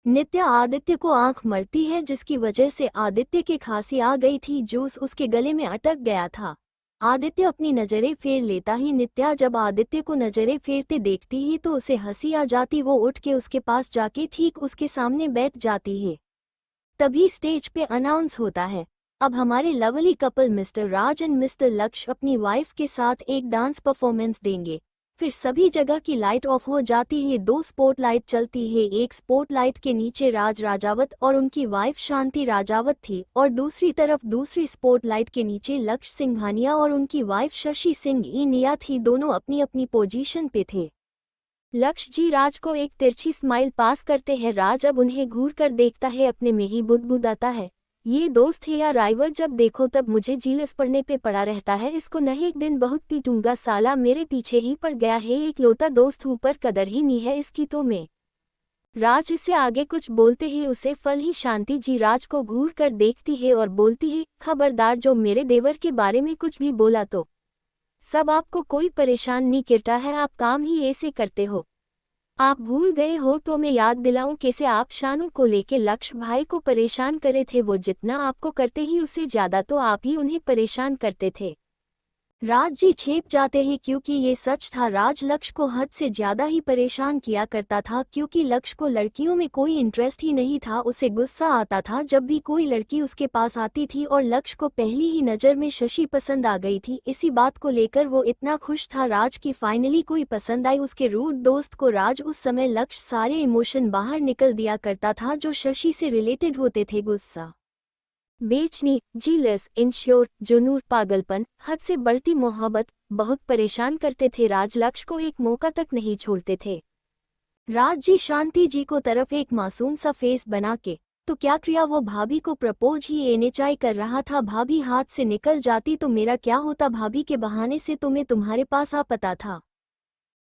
नित्या आदित्य को आंख मरती है जिसकी वजह से आदित्य के खांसी आ गई थी, जूस उसके गले में अटक गया था। आदित्य अपनी नज़रें फेर लेता ही नित्या जब आदित्य को नज़रें फेरते देखती ही तो उसे हंसी आ जाती। वो उठ के उसके पास जाके ठीक उसके सामने बैठ जाती है। तभी स्टेज पे अनाउंस होता है, अब हमारे lovely couple mister Raj and mister लक्ष्य अपनी वाइफ के साथ एक डांस परफॉर्मेंस देंगे। फिर सभी जगह की लाइट ऑफ हो जाती है, दो स्पॉटलाइट चलती है। एक स्पॉटलाइट के नीचे राज राजावत और उनकी वाइफ शांति राजावत थी और दूसरी तरफ दूसरी स्पॉटलाइट के नीचे लक्ष्य सिंघानिया और उनकी वाइफ शशि सिंह इनिया थी। दोनों अपनी अपनी पोजीशन पे थे। लक्ष्य जी राज को एक तिरछी स्माइल पास करते हैं। राज अब उन्हें घूर कर देखता है, अपने में ही बुदबुदाता है, ये दोस्त है या राइवल, जब देखो तब मुझे जीलस पड़ने पे पड़ा रहता है, इसको नहीं एक दिन बहुत पीटूंगा, साला मेरे पीछे ही पड़ गया है, एक लौता दोस्त हूँ पर कदर ही नहीं है इसकी तो मैं। राज इसे आगे कुछ बोलते ही उसे फल ही शांति जी राज को घूर कर देखती है और बोलती है, खबरदार जो मेरे देवर के बारे में कुछ भी बोला तो सब आपको कोई परेशान नहीं करता है, आप काम ही ऐसे करते हो। आप भूल गए हो तो मैं याद दिलाऊं कैसे आप शानू को लेके लक्ष्य भाई को परेशान करे थे, वो जितना आपको करते ही उससे ज्यादा तो आप ही उन्हें परेशान करते थे। राज जी छेप जाते हैं क्योंकि ये सच था, राज लक्ष्य को हद से ज्यादा ही परेशान किया करता था क्योंकि लक्ष्य को लड़कियों में कोई इंटरेस्ट ही नहीं था। उसे गुस्सा आता था जब भी कोई लड़की उसके पास आती थी और लक्ष्य को पहली ही नज़र में शशि पसंद आ गई थी। इसी बात को लेकर वो इतना खुश था राज की फाइनली कोई पसंद आई उसके रूड दोस्त को। राज उस समय लक्ष्य सारे इमोशन बाहर निकल दिया करता था जो शशि से रिलेटेड होते थे, गुस्सा, बेचनी, जीलस, इंश्योर, जुनून, पागलपन, हद से बढ़ती मोहब्बत बहुत परेशान करते थे। राज लक्ष्य को एक मौका तक नहीं छोड़ते थे। राज जी शांति जी को तरफ एक मासूम सा फेस बना के, तो क्या क्रिया वो भाभी को प्रपोज ही एनेचाई कर रहा था। भाभी हाथ से निकल जाती तो मेरा क्या होता, भाभी के बहाने से तो मैं तुम्हारे पास आ पता था।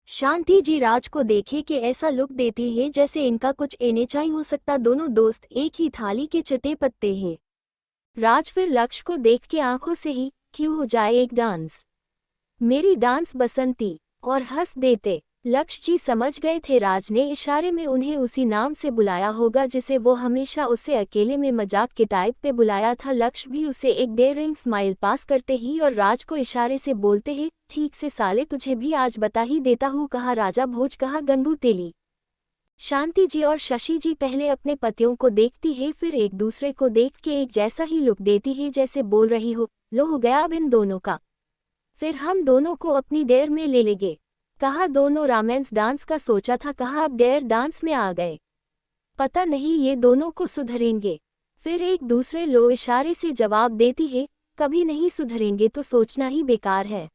शांति जी राज को देखे कि ऐसा लुक देती है जैसे इनका कुछ एनेचाई हो सकता। दोनों दोस्त एक ही थाली के चटे पत्ते हैं। राज फिर लक्ष्य को देख के आंखों से ही क्यों हो जाए एक डांस, मेरी डांस बसंती, और हंस देते। लक्ष्य जी समझ गए थे राज ने इशारे में उन्हें उसी नाम से बुलाया होगा जिसे वो हमेशा उसे अकेले में मजाक के टाइप पे बुलाया था। लक्ष्य भी उसे एक डेयरिंग स्माइल पास करते ही और राज को इशारे से बोलते ही, ठीक से साले तुझे भी आज बता ही देता हूँ, कहा राजा भोज, कहा गंगू तेली। शांति जी और शशि जी पहले अपने पतियों को देखती है फिर एक दूसरे को देख के एक जैसा ही लुक देती है जैसे बोल रही हो, लो हो गया अब इन दोनों का, फिर हम दोनों को अपनी डेयर में ले लेंगे। कहा दोनों रोमांस डांस का सोचा था, कहा अब डेयर डांस में आ गए, पता नहीं ये दोनों को सुधरेंगे। फिर एक दूसरे लो इशारे से जवाब देती है, कभी नहीं सुधरेंगे तो सोचना ही बेकार है।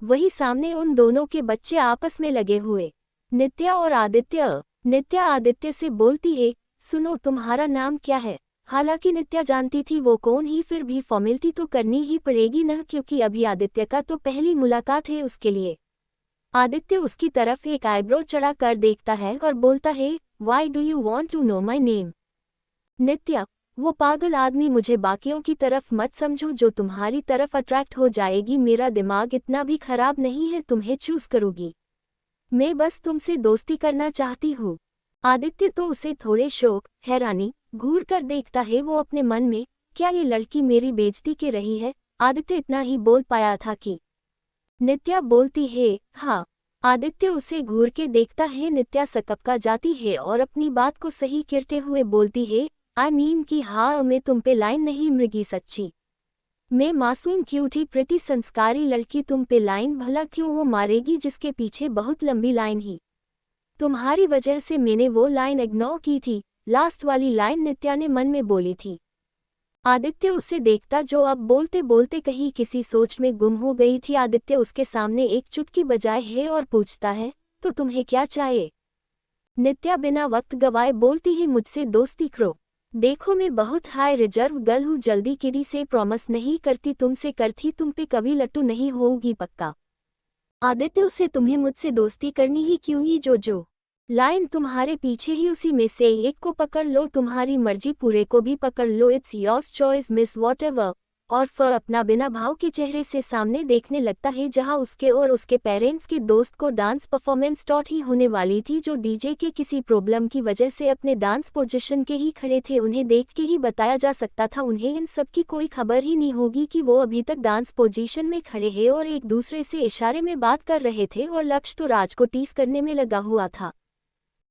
वही सामने उन दोनों के बच्चे आपस में लगे हुए, नित्या और आदित्य। नित्या आदित्य से बोलती है, सुनो तुम्हारा नाम क्या है। हालांकि नित्या जानती थी वो कौन ही, फिर भी फॉर्मेलिटी तो करनी ही पड़ेगी न, क्योंकि अभी आदित्य का तो पहली मुलाकात है उसके लिए। आदित्य उसकी तरफ एक आईब्रो चढ़ा कर देखता है और बोलता है, why do you want to know my name. Nitya, वो पागल आदमी, मुझे बाकियों की तरफ मत समझो जो तुम्हारी तरफ अट्रैक्ट हो जाएगी, मेरा दिमाग इतना भी खराब नहीं है तुम्हें चूज करूँगी, मैं बस तुमसे दोस्ती करना चाहती हूँ। आदित्य तो उसे थोड़े शौक हैरानी घूर कर देखता है, वो अपने मन में, क्या ये लड़की मेरी बेइज्जती के रही है। आदित्य इतना ही बोल पाया था कि नित्या बोलती है, हाँ। आदित्य उसे घूर के देखता है, नित्या सकपका जाती है और अपनी बात को सही करते हुए बोलती है, आई मीन कि हाँ मैं तुम पे लाइन नहीं मृगी सच्ची, मैं मासूम क्यूटी प्रिटी संस्कारी लड़की तुम पे लाइन भला क्यों हो मारेगी जिसके पीछे बहुत लंबी लाइन ही, तुम्हारी वजह से मैंने वो लाइन इग्नोर की थी, लास्ट वाली लाइन नित्या ने मन में बोली थी। आदित्य उसे देखता जो अब बोलते बोलते कहीं किसी सोच में गुम हो गई थी। आदित्य उसके सामने एक चुटकी बजाए है और पूछता है, तो तुम्हें क्या चाहिए। नित्या बिना वक्त गवाए बोलती ही, मुझसे दोस्ती करो, देखो मैं बहुत हाई रिजर्व गर्ल हूँ, जल्दी किसी से प्रॉमिस नहीं करती, तुमसे करती तुम पे कभी लट्टू नहीं होगी पक्का। आदित्य उसे, तुम्हें मुझसे दोस्ती करनी ही क्यों ही, जो लाइन तुम्हारे पीछे ही उसी में से एक को पकड़ लो, तुम्हारी मर्जी पूरे को भी पकड़ लो, it's yours choice miss whatever. और फिर अपना बिना भाव के चेहरे से सामने देखने लगता है जहां उसके और उसके पेरेंट्स के दोस्त को डांस परफॉर्मेंस स्टार्ट ही होने वाली थी, जो डीजे के किसी प्रॉब्लम की वजह से अपने डांस पोजीशन के ही खड़े थे। उन्हें देख के ही बताया जा सकता था, उन्हें इन सब की कोई खबर ही नहीं होगी कि वो अभी तक डांस पोजीशन में खड़े हैं और एक दूसरे से इशारे में बात कर रहे थे। और लक्ष्य तो राज को टीस करने में लगा हुआ था।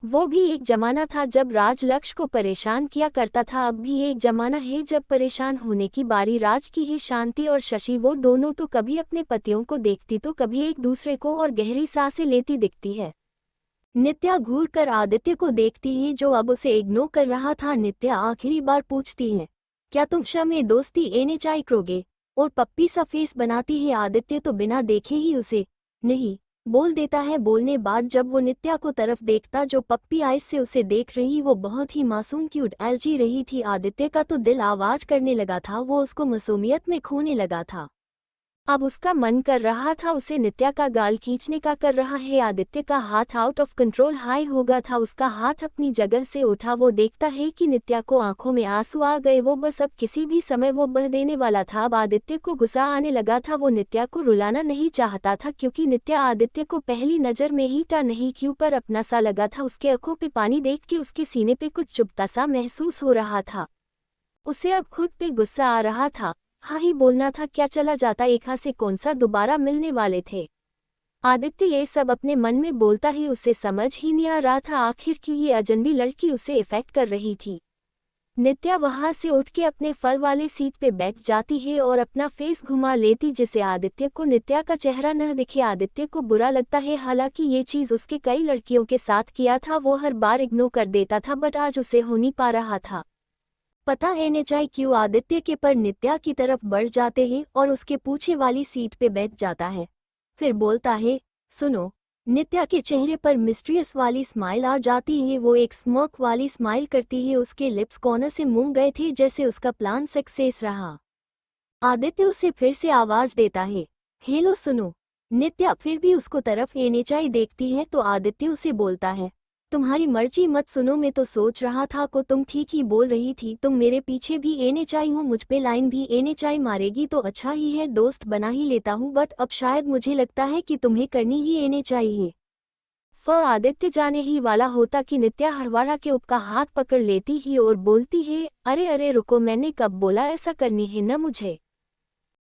वो भी एक जमाना था जब राज लक्ष्य को परेशान किया करता था, अब भी एक जमाना है जब परेशान होने की बारी राज की है। शांति और शशि वो दोनों तो कभी अपने पतियों को देखती तो कभी एक दूसरे को और गहरी सांसें लेती दिखती है। नित्या घूर कर आदित्य को देखती है जो अब उसे इग्नोर कर रहा था। नित्या आखिरी बार पूछती है, क्या तुम में दोस्ती एने चाय करोगे, और पप्पी सा फेस बनाती है। आदित्य तो बिना देखे ही उसे नहीं बोल देता है। बोलने बाद जब वो नित्या को तरफ देखता जो पप्पी आइज से उसे देख रही, वो बहुत ही मासूम क्यूट एलजी रही थी। आदित्य का तो दिल आवाज करने लगा था, वो उसको मासूमियत में खोने लगा था। अब उसका मन कर रहा था उसे नित्या का गाल खींचने का, कर रहा है। आदित्य का हाथ आउट ऑफ कंट्रोल हाई हो गया था, उसका हाथ अपनी जगह से उठा। वो देखता है कि नित्या को आंखों में आंसू आ गए, वो बस अब किसी भी समय वो बह देने वाला था। अब आदित्य को गुस्सा आने लगा था, वो नित्या को रुलाना नहीं चाहता था क्योंकि नित्या आदित्य को पहली नज़र में ही टा नहीं क्यों पर अपना सा लगा था। उसके आंखों पे पानी देख के उसके सीने पे कुछ चुभता सा महसूस हो रहा था, उसे अब खुद पे गुस्सा आ रहा था। हाँ ही बोलना था, क्या चला जाता, एक हाथ से कौन सा दोबारा मिलने वाले थे। आदित्य ये सब अपने मन में बोलता ही उसे समझ ही नहीं आ रहा था आखिर क्यों ये अजनबी लड़की उसे इफेक्ट कर रही थी। नित्या वहां से उठ के अपने फल वाले सीट पे बैठ जाती है और अपना फेस घुमा लेती जिससे आदित्य को नित्या का चेहरा न दिखे। आदित्य को बुरा लगता है, हालांकि ये चीज उसके कई लड़कियों के साथ किया था, वो हर बार इग्नोर कर देता था, बट आज उसे हो नहीं पा रहा था। पता है न चाहे क्यों आदित्य के पर नित्या की तरफ बढ़ जाते हैं और उसके पीछे वाली सीट पे बैठ जाता है। फिर बोलता है, सुनो नित्या के चेहरे पर मिस्ट्रियस वाली स्माइल आ जाती है। वो एक स्मर्क वाली स्माइल करती है। उसके लिप्स कॉर्नर से मुंह गए थे, जैसे उसका प्लान सक्सेस रहा। आदित्य उसे फिर से आवाज देता है, हेलो सुनो। नित्या फिर भी उसको तरफ एनेचाई देखती है तो आदित्य उसे बोलता है, तुम्हारी मर्जी मत सुनो, मैं तो सोच रहा था को तुम ठीक ही बोल रही थी, तुम मेरे पीछे भी एनेचाई हो, मुझ पे लाइन भी एनेचाई मारेगी तो अच्छा ही है, दोस्त बना ही लेता हूँ, बट अब शायद मुझे लगता है कि तुम्हें करनी ही एनेचाई है। आदित्य जाने ही वाला होता कि नित्या हरवाड़ा के उप का हाथ पकड़ लेती ही और बोलती है, अरे अरे रुको, मैंने कब बोला ऐसा करनी है न मुझे।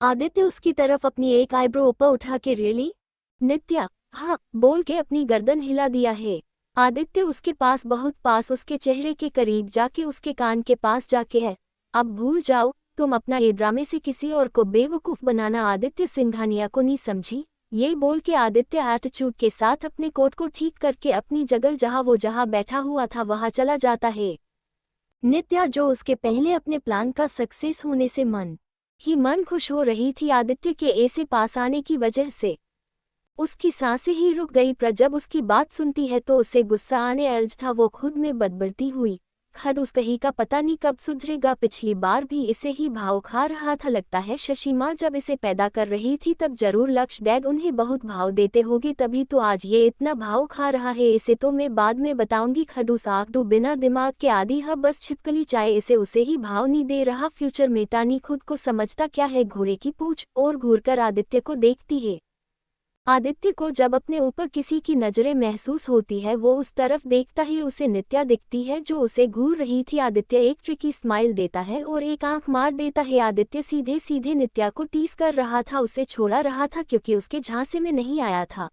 आदित्य उसकी तरफ अपनी एक आईब्रो ऊपर उठा के, रियली नित्या, हाँ बोल के अपनी गर्दन हिला दिया है। आदित्य उसके पास, बहुत पास, उसके चेहरे के करीब जाके उसके कान के पास जाके है, अब भूल जाओ, तुम अपना ये ड्रामे से किसी और को बेवकूफ बनाना आदित्य सिंघानिया को नहीं समझी। ये बोल के आदित्य एटीट्यूड के साथ अपने कोट को ठीक करके अपनी जगह जहाँ बैठा हुआ था वहां चला जाता है। नित्या जो उसके पहले अपने प्लान का सक्सेस होने से मन खुश हो रही थी आदित्य के ऐसे पास आने की वजह से। उसकी सांसें ही रुक गई, पर जब उसकी बात सुनती है तो उसे गुस्सा आने अलज था। वो खुद में बदबड़ती हुई, खद उस कहीं का पता नहीं कब सुधरेगा, पिछली बार भी इसे ही भाव खा रहा था। लगता है शशि माँ जब इसे पैदा कर रही थी तब जरूर लक्ष्य डैड उन्हें बहुत भाव देते होगे, तभी तो आज ये इतना भाव खा रहा है। इसे तो मैं बाद में बताऊंगी। खडूस आगडू बिना दिमाग के आदि है, बस छिपकली चाहे इसे उसे ही भाव नहीं दे रहा। फ्यूचर में टानी खुद को समझता क्या है, घोड़े की पूंछ, और घूरकर आदित्य को देखती है। आदित्य को जब अपने ऊपर किसी की नजरें महसूस होती है वो उस तरफ देखता ही उसे नित्या दिखती है जो उसे घूर रही थी। आदित्य एक ट्रिकी स्माइल देता है और एक आंख मार देता है। आदित्य सीधे सीधे नित्या को टीस कर रहा था, उसे छोड़ा रहा था क्योंकि उसके झांसे में नहीं आया था।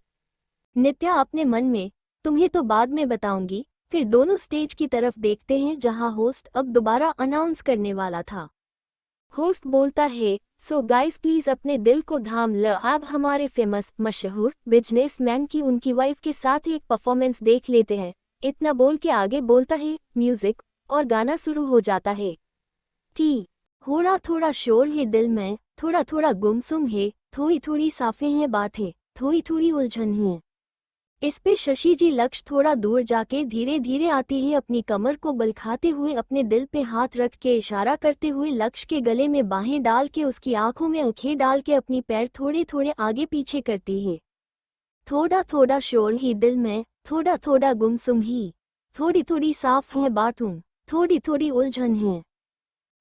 नित्या अपने मन में, तुम्हें तो बाद में बताऊंगी। फिर दोनों स्टेज की तरफ देखते हैं जहां होस्ट अब दोबारा अनाउंस करने वाला था। होस्ट बोलता है, सो गाइस प्लीज अपने दिल को थाम ल, अब हमारे फेमस मशहूर बिजनेसमैन की उनकी वाइफ के साथ एक परफॉर्मेंस देख लेते हैं। इतना बोल के आगे बोलता है, म्यूजिक, और गाना शुरू हो जाता है। थोड़ा थोड़ा शोर है दिल में, थोड़ा थोड़ा गुमसुम है, थोड़ी थोड़ी साफे हैं बातें, थोड़ी थोड़ी उलझन है। इस पे शशि जी लक्ष्य थोड़ा दूर जाके धीरे धीरे आती है, अपनी कमर को बल खाते हुए अपने दिल पे हाथ रख के इशारा करते हुए लक्ष्य के गले में बाहें डाल के उसकी आंखों में आंखें डाल के अपनी पैर थोड़े थोड़े आगे पीछे करती है। थोड़ा थोड़ा शोर ही दिल में, थोड़ा थोड़ा गुमसुम ही, थोड़ी थोड़ी साफ है बातों, थोड़ी थोड़ी उलझन है।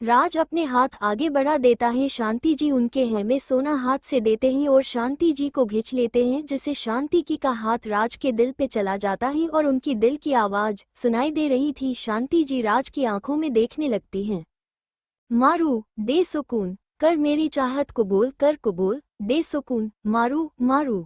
राज अपने हाथ आगे बढ़ा देता है, शांति जी उनके है में सोना हाथ से देते हैं और शांति जी को खींच लेते हैं, जिससे शांति की का हाथ राज के दिल पे चला जाता है और उनकी दिल की आवाज सुनाई दे रही थी। शांति जी राज की आंखों में देखने लगती हैं। मारू दे सुकून, कर मेरी चाहत कबूल कर, कबूल दे सुकून, मारू मारू।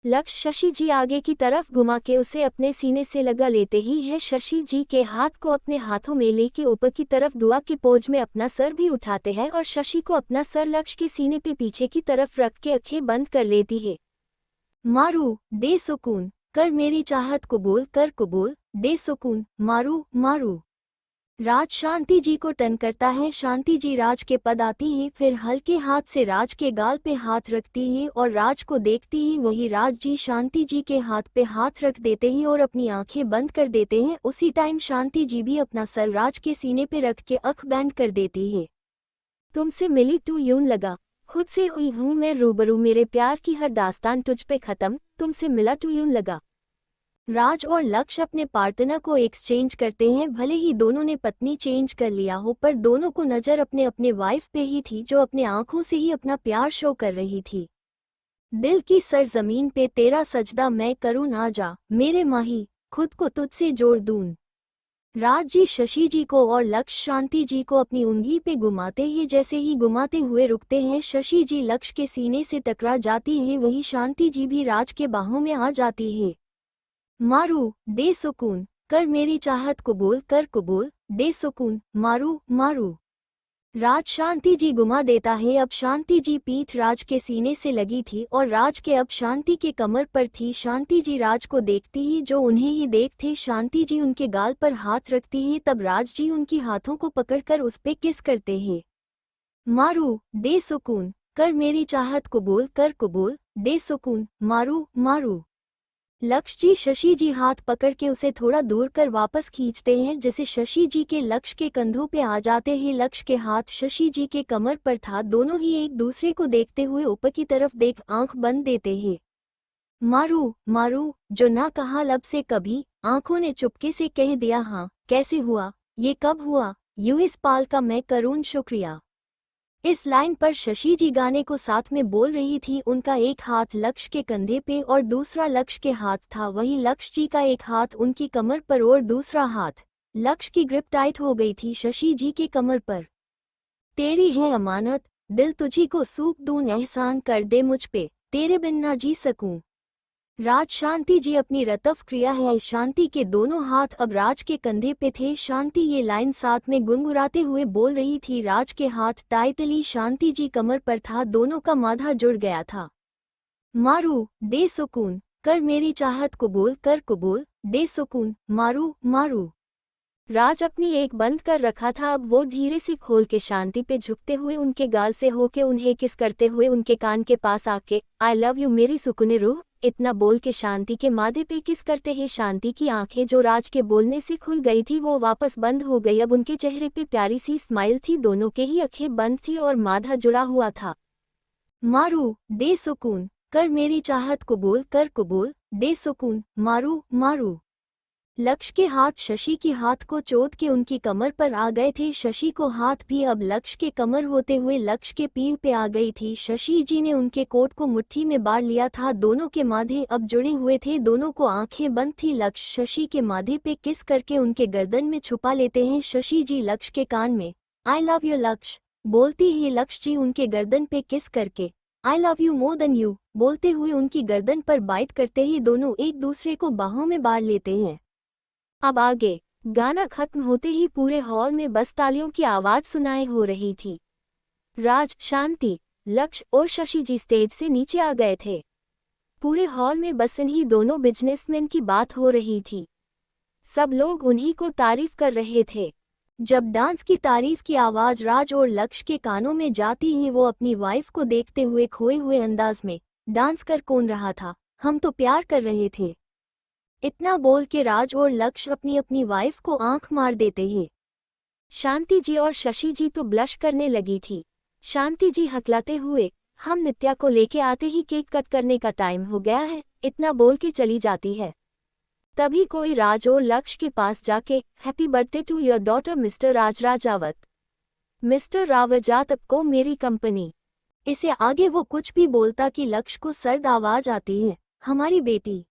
लक्ष्य शशि जी आगे की तरफ घुमा के उसे अपने सीने से लगा लेते ही है। शशि जी के हाथ को अपने हाथों में लेके ऊपर की तरफ दुआ की पोज में अपना सर भी उठाते हैं और शशि को अपना सर लक्ष्य के सीने पे पीछे की तरफ रख के आंखें बंद कर लेती है। मारू दे सुकून, कर मेरी चाहत कबूल कर, कबूल दे सुकून, मारू मारू। राज शांति जी को टन करता है, शांति जी राज के पद आती हैं, फिर हल्के हाथ से राज के गाल पे हाथ रखती हैं और राज को देखती हैं। वही राज जी शांति जी के हाथ पे हाथ रख देते हैं और अपनी आंखें बंद कर देते हैं। उसी टाइम शांति जी भी अपना सर राज के सीने पे रख के आंख बंद कर देती है। तुमसे मिली तो यूं लगा खुद से हुई हूँ मैं रूबरू, मेरे प्यार की हर दास्तान तुझ पे खत्म, तुमसे मिला तो यूं लगा। राज और लक्ष्य अपने पार्टनर को एक्सचेंज करते हैं, भले ही दोनों ने पत्नी चेंज कर लिया हो, पर दोनों को नजर अपने अपने वाइफ पे ही थी जो अपने आंखों से ही अपना प्यार शो कर रही थी। दिल की सरजमीन पे तेरा सजदा मैं करूँ ना जा, मेरे माही खुद को तुझसे जोड़ दूं। राज जी शशि जी को और लक्ष्य शांति जी को अपनी उंगली पे घुमाते हैं, जैसे ही घुमाते हुए रुकते हैं शशि जी लक्ष्य के सीने से टकरा जाती है, वही शांति जी भी राज के बाहों में आ जाती है। मारू दे सुकून, कर मेरी चाहत कबूल कर, कबूल दे सुकून, मारू मारू। राज शांति जी घुमा देता है, अब शांति जी पीठ राज के सीने से लगी थी और राज के अब शांति के कमर पर थी। शांति जी राज को देखती ही जो उन्हें ही देखते, शांति जी उनके गाल पर हाथ रखती है, तब राज जी उनकी हाथों को पकड़कर उस पे किस करते हैं। मारू दे सुकून, कर मेरी चाहत कबूल कर, कबूल दे सुकून, मारू मारू। लक्ष्य जी शशि जी हाथ पकड़ के उसे थोड़ा दूर कर वापस खींचते हैं, जिसे शशि जी के लक्ष्य के कंधों पे आ जाते हैं। लक्ष्य के हाथ शशि जी के कमर पर था। दोनों ही एक दूसरे को देखते हुए ऊपर की तरफ देख आंख बंद देते हैं। मारू मारू जो ना कहा लब से कभी, आंखों ने चुपके से कह दिया हाँ। कैसे हुआ, ये कब हुआ, यूएस पाल का मैं करूँ शुक्रिया। इस लाइन पर शशि जी गाने को साथ में बोल रही थी। उनका एक हाथ लक्ष्य के कंधे पे और दूसरा लक्ष्य के हाथ था। वहीं लक्ष्य जी का एक हाथ उनकी कमर पर और दूसरा हाथ लक्ष्य की ग्रिप टाइट हो गई थी शशि जी के कमर पर। तेरी है अमानत, दिल तुझी को सूख दूं, एहसान कर दे मुझ पे, तेरे बिन ना जी सकूं। राज शांति जी अपनी रतफ क्रिया है। शांति के दोनों हाथ अब राज के कंधे पे थे। शांति ये लाइन साथ में गुनगुनाते हुए बोल रही थी। राज के हाथ टाइटली शांति जी कमर पर था। दोनों का माथा जुड़ गया था। मारू दे सुकून, कर मेरी चाहत कबूल, कर कबूल दे सुकून, मारू मारू। राज अपनी एक बंद कर रखा था। अब वो धीरे से खोल के शांति पे झुकते हुए उनके गाल से होके उन्हें किस करते हुए उनके कान के पास आके आई लव यू मेरी सुकूने रूह, इतना बोल के शांति के माथे पे किस करते हैं। शांति की आंखें जो राज के बोलने से खुल गई थी वो वापस बंद हो गई। अब उनके चेहरे पे प्यारी सी स्माइल थी। दोनों के ही आंखें बंद थी और माथा जुड़ा हुआ था। मारू दे सुकून, कर मेरी चाहत कबूल, कर कबूल दे सुकून, मारू मारू। लक्ष्य के हाथ शशि के हाथ को चोट के उनकी कमर पर आ गए थे। शशि को हाथ भी अब लक्ष्य के कमर होते हुए लक्ष्य के पीठ पे आ गई थी। शशि जी ने उनके कोट को मुट्ठी में बांध लिया था। दोनों के माथे अब जुड़े हुए थे। दोनों को आंखें बंद थी। लक्ष्य शशि के माथे पे किस करके उनके गर्दन में छुपा लेते हैं। शशि जी लक्ष्य के कान में आई लव यू लक्ष्य बोलती ही लक्ष्य जी उनके गर्दन पे किस करके आई love you more than you बोलते हुए उनकी गर्दन पर बाइट करते ही दोनों एक दूसरे को बाहों में बांध लेते हैं। अब आगे गाना खत्म होते ही पूरे हॉल में बस तालियों की आवाज सुनाई हो रही थी। राज, शांति, लक्ष्य और शशि जी स्टेज से नीचे आ गए थे। पूरे हॉल में बस इन्हीं दोनों बिजनेसमैन की बात हो रही थी। सब लोग उन्हीं को तारीफ कर रहे थे। जब डांस की तारीफ की आवाज राज और लक्ष्य के कानों में जाती ही वो अपनी वाइफ को देखते हुए खोए हुए अंदाज में डांस कर कौन रहा था, हम तो प्यार कर रहे थे, इतना बोल के राज और लक्ष्य अपनी अपनी वाइफ को आंख मार देते हैं। शांति जी और शशि जी तो ब्लश करने लगी थी। शांति जी हकलाते हुए हम नित्या को लेके आते ही केक कट करने का टाइम हो गया है, इतना बोल के चली जाती है। तभी कोई राज और लक्ष्य के पास जाके happy birthday to your daughter mister Raj Rajawat, mister Raojat को मेरी कंपनी। इसे आगे वो कुछ भी बोलता कि लक्ष्य को सर्द आवाज आती है, हमारी बेटी।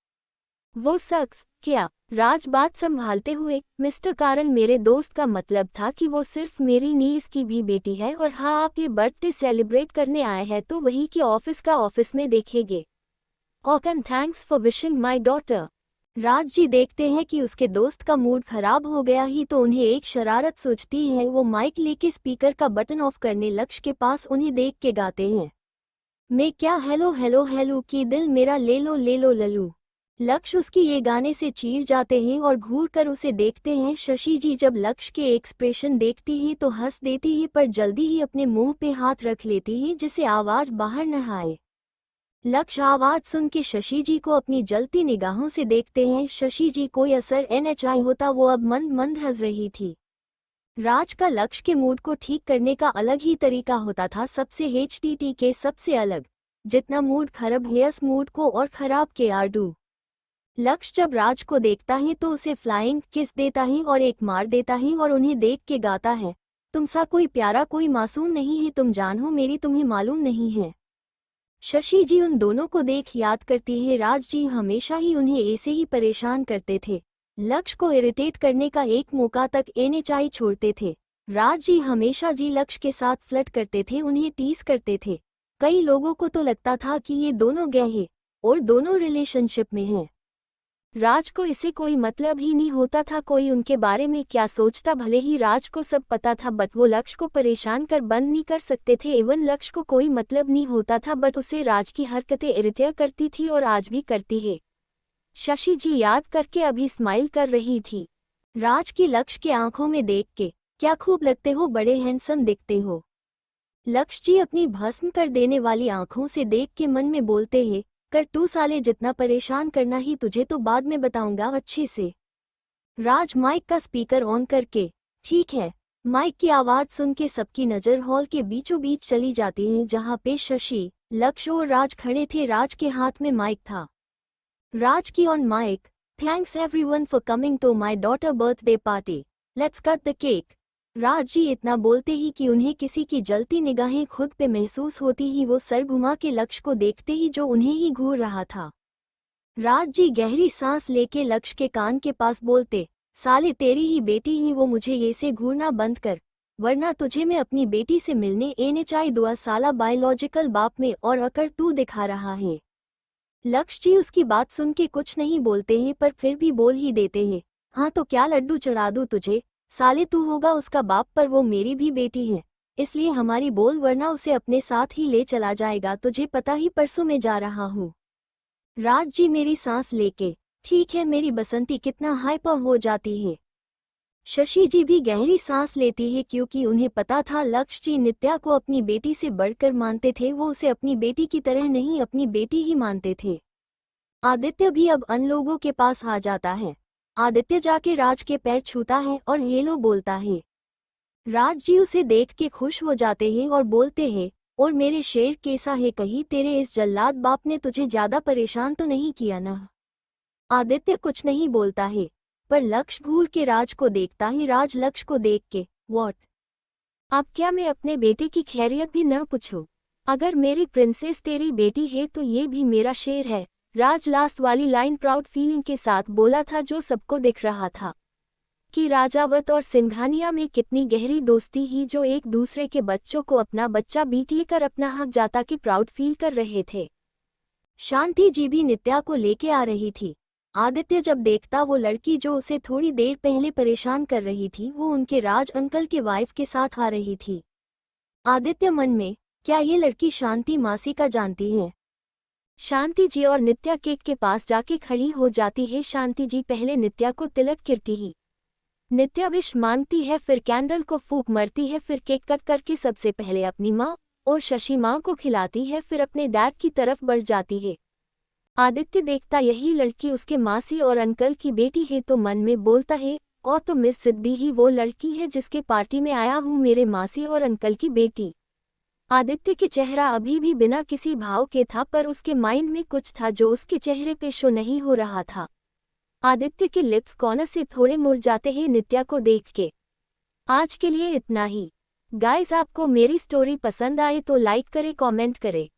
वो शख्स क्या? राज बात संभालते हुए मिस्टर कारण मेरे दोस्त का मतलब था कि वो सिर्फ मेरी नीस की भी बेटी है और हाँ आप ये बर्थडे सेलिब्रेट करने आए हैं तो वही के ऑफिस का ऑफिस में देखेंगे। ओकन thanks for wishing my daughter. Raj ji देखते हैं कि उसके दोस्त का मूड खराब हो गया ही तो उन्हें एक शरारत सूझती है। वो माइक लेके स्पीकर का बटन ऑफ करने लक्ष्य के पास उन्हें देख के गाते हैं, मैं क्या हेलो हेलो हेलो की दिल मेरा ले लो ललू। लक्ष्य उसकी ये गाने से चीर जाते हैं और घूर कर उसे देखते हैं। शशि जी जब लक्ष्य के एक्सप्रेशन देखती हैं तो हंस देती है पर जल्दी ही अपने मुंह पे हाथ रख लेती है जिससे आवाज बाहर न आए। लक्ष्य आवाज सुन के शशि जी को अपनी जलती निगाहों से देखते हैं। शशि जी कोई असर NHI होता वो अब मंद मंद हंस रही थी। राज का लक्ष्य के मूड को ठीक करने का अलग ही तरीका होता था, सबसे HTT के सबसे अलग। जितना मूड खराब है इस मूड को और खराब के आडू। लक्ष्य जब राज को देखता है तो उसे फ्लाइंग किस देता है और एक मार देता है और उन्हें देख के गाता है, तुम सा कोई प्यारा कोई मासूम नहीं है, तुम जान हो मेरी तुम्हें मालूम नहीं है। शशि जी उन दोनों को देख याद करती है, राज जी हमेशा ही उन्हें ऐसे ही परेशान करते थे। लक्ष्य को इरिटेट करने का एक मौका तक NHI छोड़ते थे। राज जी हमेशा जी लक्ष्य के साथ फ्लर्ट करते थे, उन्हें टीज करते थे। कई लोगों को तो लगता था कि ये दोनों गए हैं और दोनों रिलेशनशिप में हैं। राज को इसे कोई मतलब ही नहीं होता था कोई उनके बारे में क्या सोचता, भले ही राज को सब पता था बट वो लक्ष्य को परेशान कर बंद नहीं कर सकते थे। इवन लक्ष्य को कोई मतलब नहीं होता था बट उसे राज की हरकतें इरिटेट करती थी और आज भी करती है। शशि जी याद करके अभी स्माइल कर रही थी। राज की लक्ष्य के आंखों में देख के क्या खूब लगते हो, बड़े हैंडसम दिखते हो। लक्ष्य जी अपनी भस्म कर देने वाली आंखों से देख के मन में बोलते हैं, कर तू साले जितना परेशान करना ही तुझे तो बाद में बताऊंगा अच्छे से। राज माइक का स्पीकर ऑन करके, ठीक है। माइक की आवाज सुन के सबकी नजर हॉल के बीचों बीच चली जाती है जहां पे शशि, लक्ष्य और राज खड़े थे। राज के हाथ में माइक था। राज की on mic, thanks everyone for coming to my daughter birthday party, let's cut the cake. Raj ji इतना बोलते ही कि उन्हें किसी की जलती निगाहें खुद पे महसूस होती ही वो सर घुमा के लक्ष्य को देखते ही जो उन्हें ही घूर रहा था। राज जी गहरी सांस लेके लक्ष्य के कान के पास बोलते, साले तेरी ही बेटी ही वो, मुझे ये से घूरना बंद कर वरना तुझे मैं अपनी बेटी से मिलने एने चाय दुआ साला बायोलॉजिकल बाप में और अकर तू दिखा रहा है। लक्ष्य जी उसकी बात सुन के कुछ नहीं बोलते हैं पर फिर भी बोल ही देते हैं, हाँ तो क्या लड्डू चढ़ा दूँ तुझे, साले तू होगा उसका बाप पर वो मेरी भी बेटी है, इसलिए हमारी बोल वरना उसे अपने साथ ही ले चला जाएगा, तुझे पता ही परसों मैं जा रहा हूँ। राज जी मेरी सांस लेके, ठीक है मेरी बसंती कितना हाइपर हो जाती है। शशि जी भी गहरी सांस लेती है क्योंकि उन्हें पता था लक्ष्य जी नित्या को अपनी बेटी से बढ़कर मानते थे, वो उसे अपनी बेटी की तरह नहीं अपनी बेटी ही मानते थे। आदित्य भी अब अन लोगों के पास आ जाता है। आदित्य जाके राज के पैर छूता है और हेलो बोलता है। राज जी उसे देख के खुश हो जाते हैं और बोलते हैं, और मेरे शेर कैसा है, कहीं तेरे इस जल्लाद बाप ने तुझे ज्यादा परेशान तो नहीं किया ना। आदित्य कुछ नहीं बोलता है पर लक्ष्य घूर के राज को देखता है। राज लक्ष्य को देख के, व्हाट, अब क्या मैं अपने बेटे की खैरियत भी न पूछूं? अगर मेरी प्रिंसेस तेरी बेटी है तो ये भी मेरा शेर है। राज लास्ट वाली लाइन प्राउड फीलिंग के साथ बोला था जो सबको दिख रहा था कि राजावत और सिंघानिया में कितनी गहरी दोस्ती ही, जो एक दूसरे के बच्चों को अपना बच्चा बीटी कर अपना हक जाता कि प्राउड फील कर रहे थे। शांति जी भी नित्या को लेके आ रही थी। आदित्य जब देखता वो लड़की जो उसे थोड़ी देर पहले परेशान कर रही थी वो उनके राज अंकल के वाइफ के साथ आ रही थी। आदित्य मन में, क्या ये लड़की शांति मासी का जानती है? शांति जी और नित्या केक के पास जाके खड़ी हो जाती है। शांति जी पहले नित्या को तिलक करती ही नित्या विश मांगती है, फिर कैंडल को फूंक मरती है, फिर केक कट करके सबसे पहले अपनी माँ और शशि माँ को खिलाती है, फिर अपने डैड की तरफ बढ़ जाती है। आदित्य देखता यही लड़की उसके मासी और अंकल की बेटी है तो मन में बोलता है, और तो मिस सिद्धि ही वो लड़की है जिसके पार्टी में आया हूँ, मेरे मासी और अंकल की बेटी। आदित्य के चेहरा अभी भी बिना किसी भाव के था पर उसके माइंड में कुछ था जो उसके चेहरे पे शो नहीं हो रहा था। आदित्य के लिप्स कॉर्नर से थोड़े मुड़ जाते हैं नित्या को देख के। आज के लिए इतना ही। गाइस, आपको मेरी स्टोरी पसंद आए तो लाइक करें, कमेंट करें।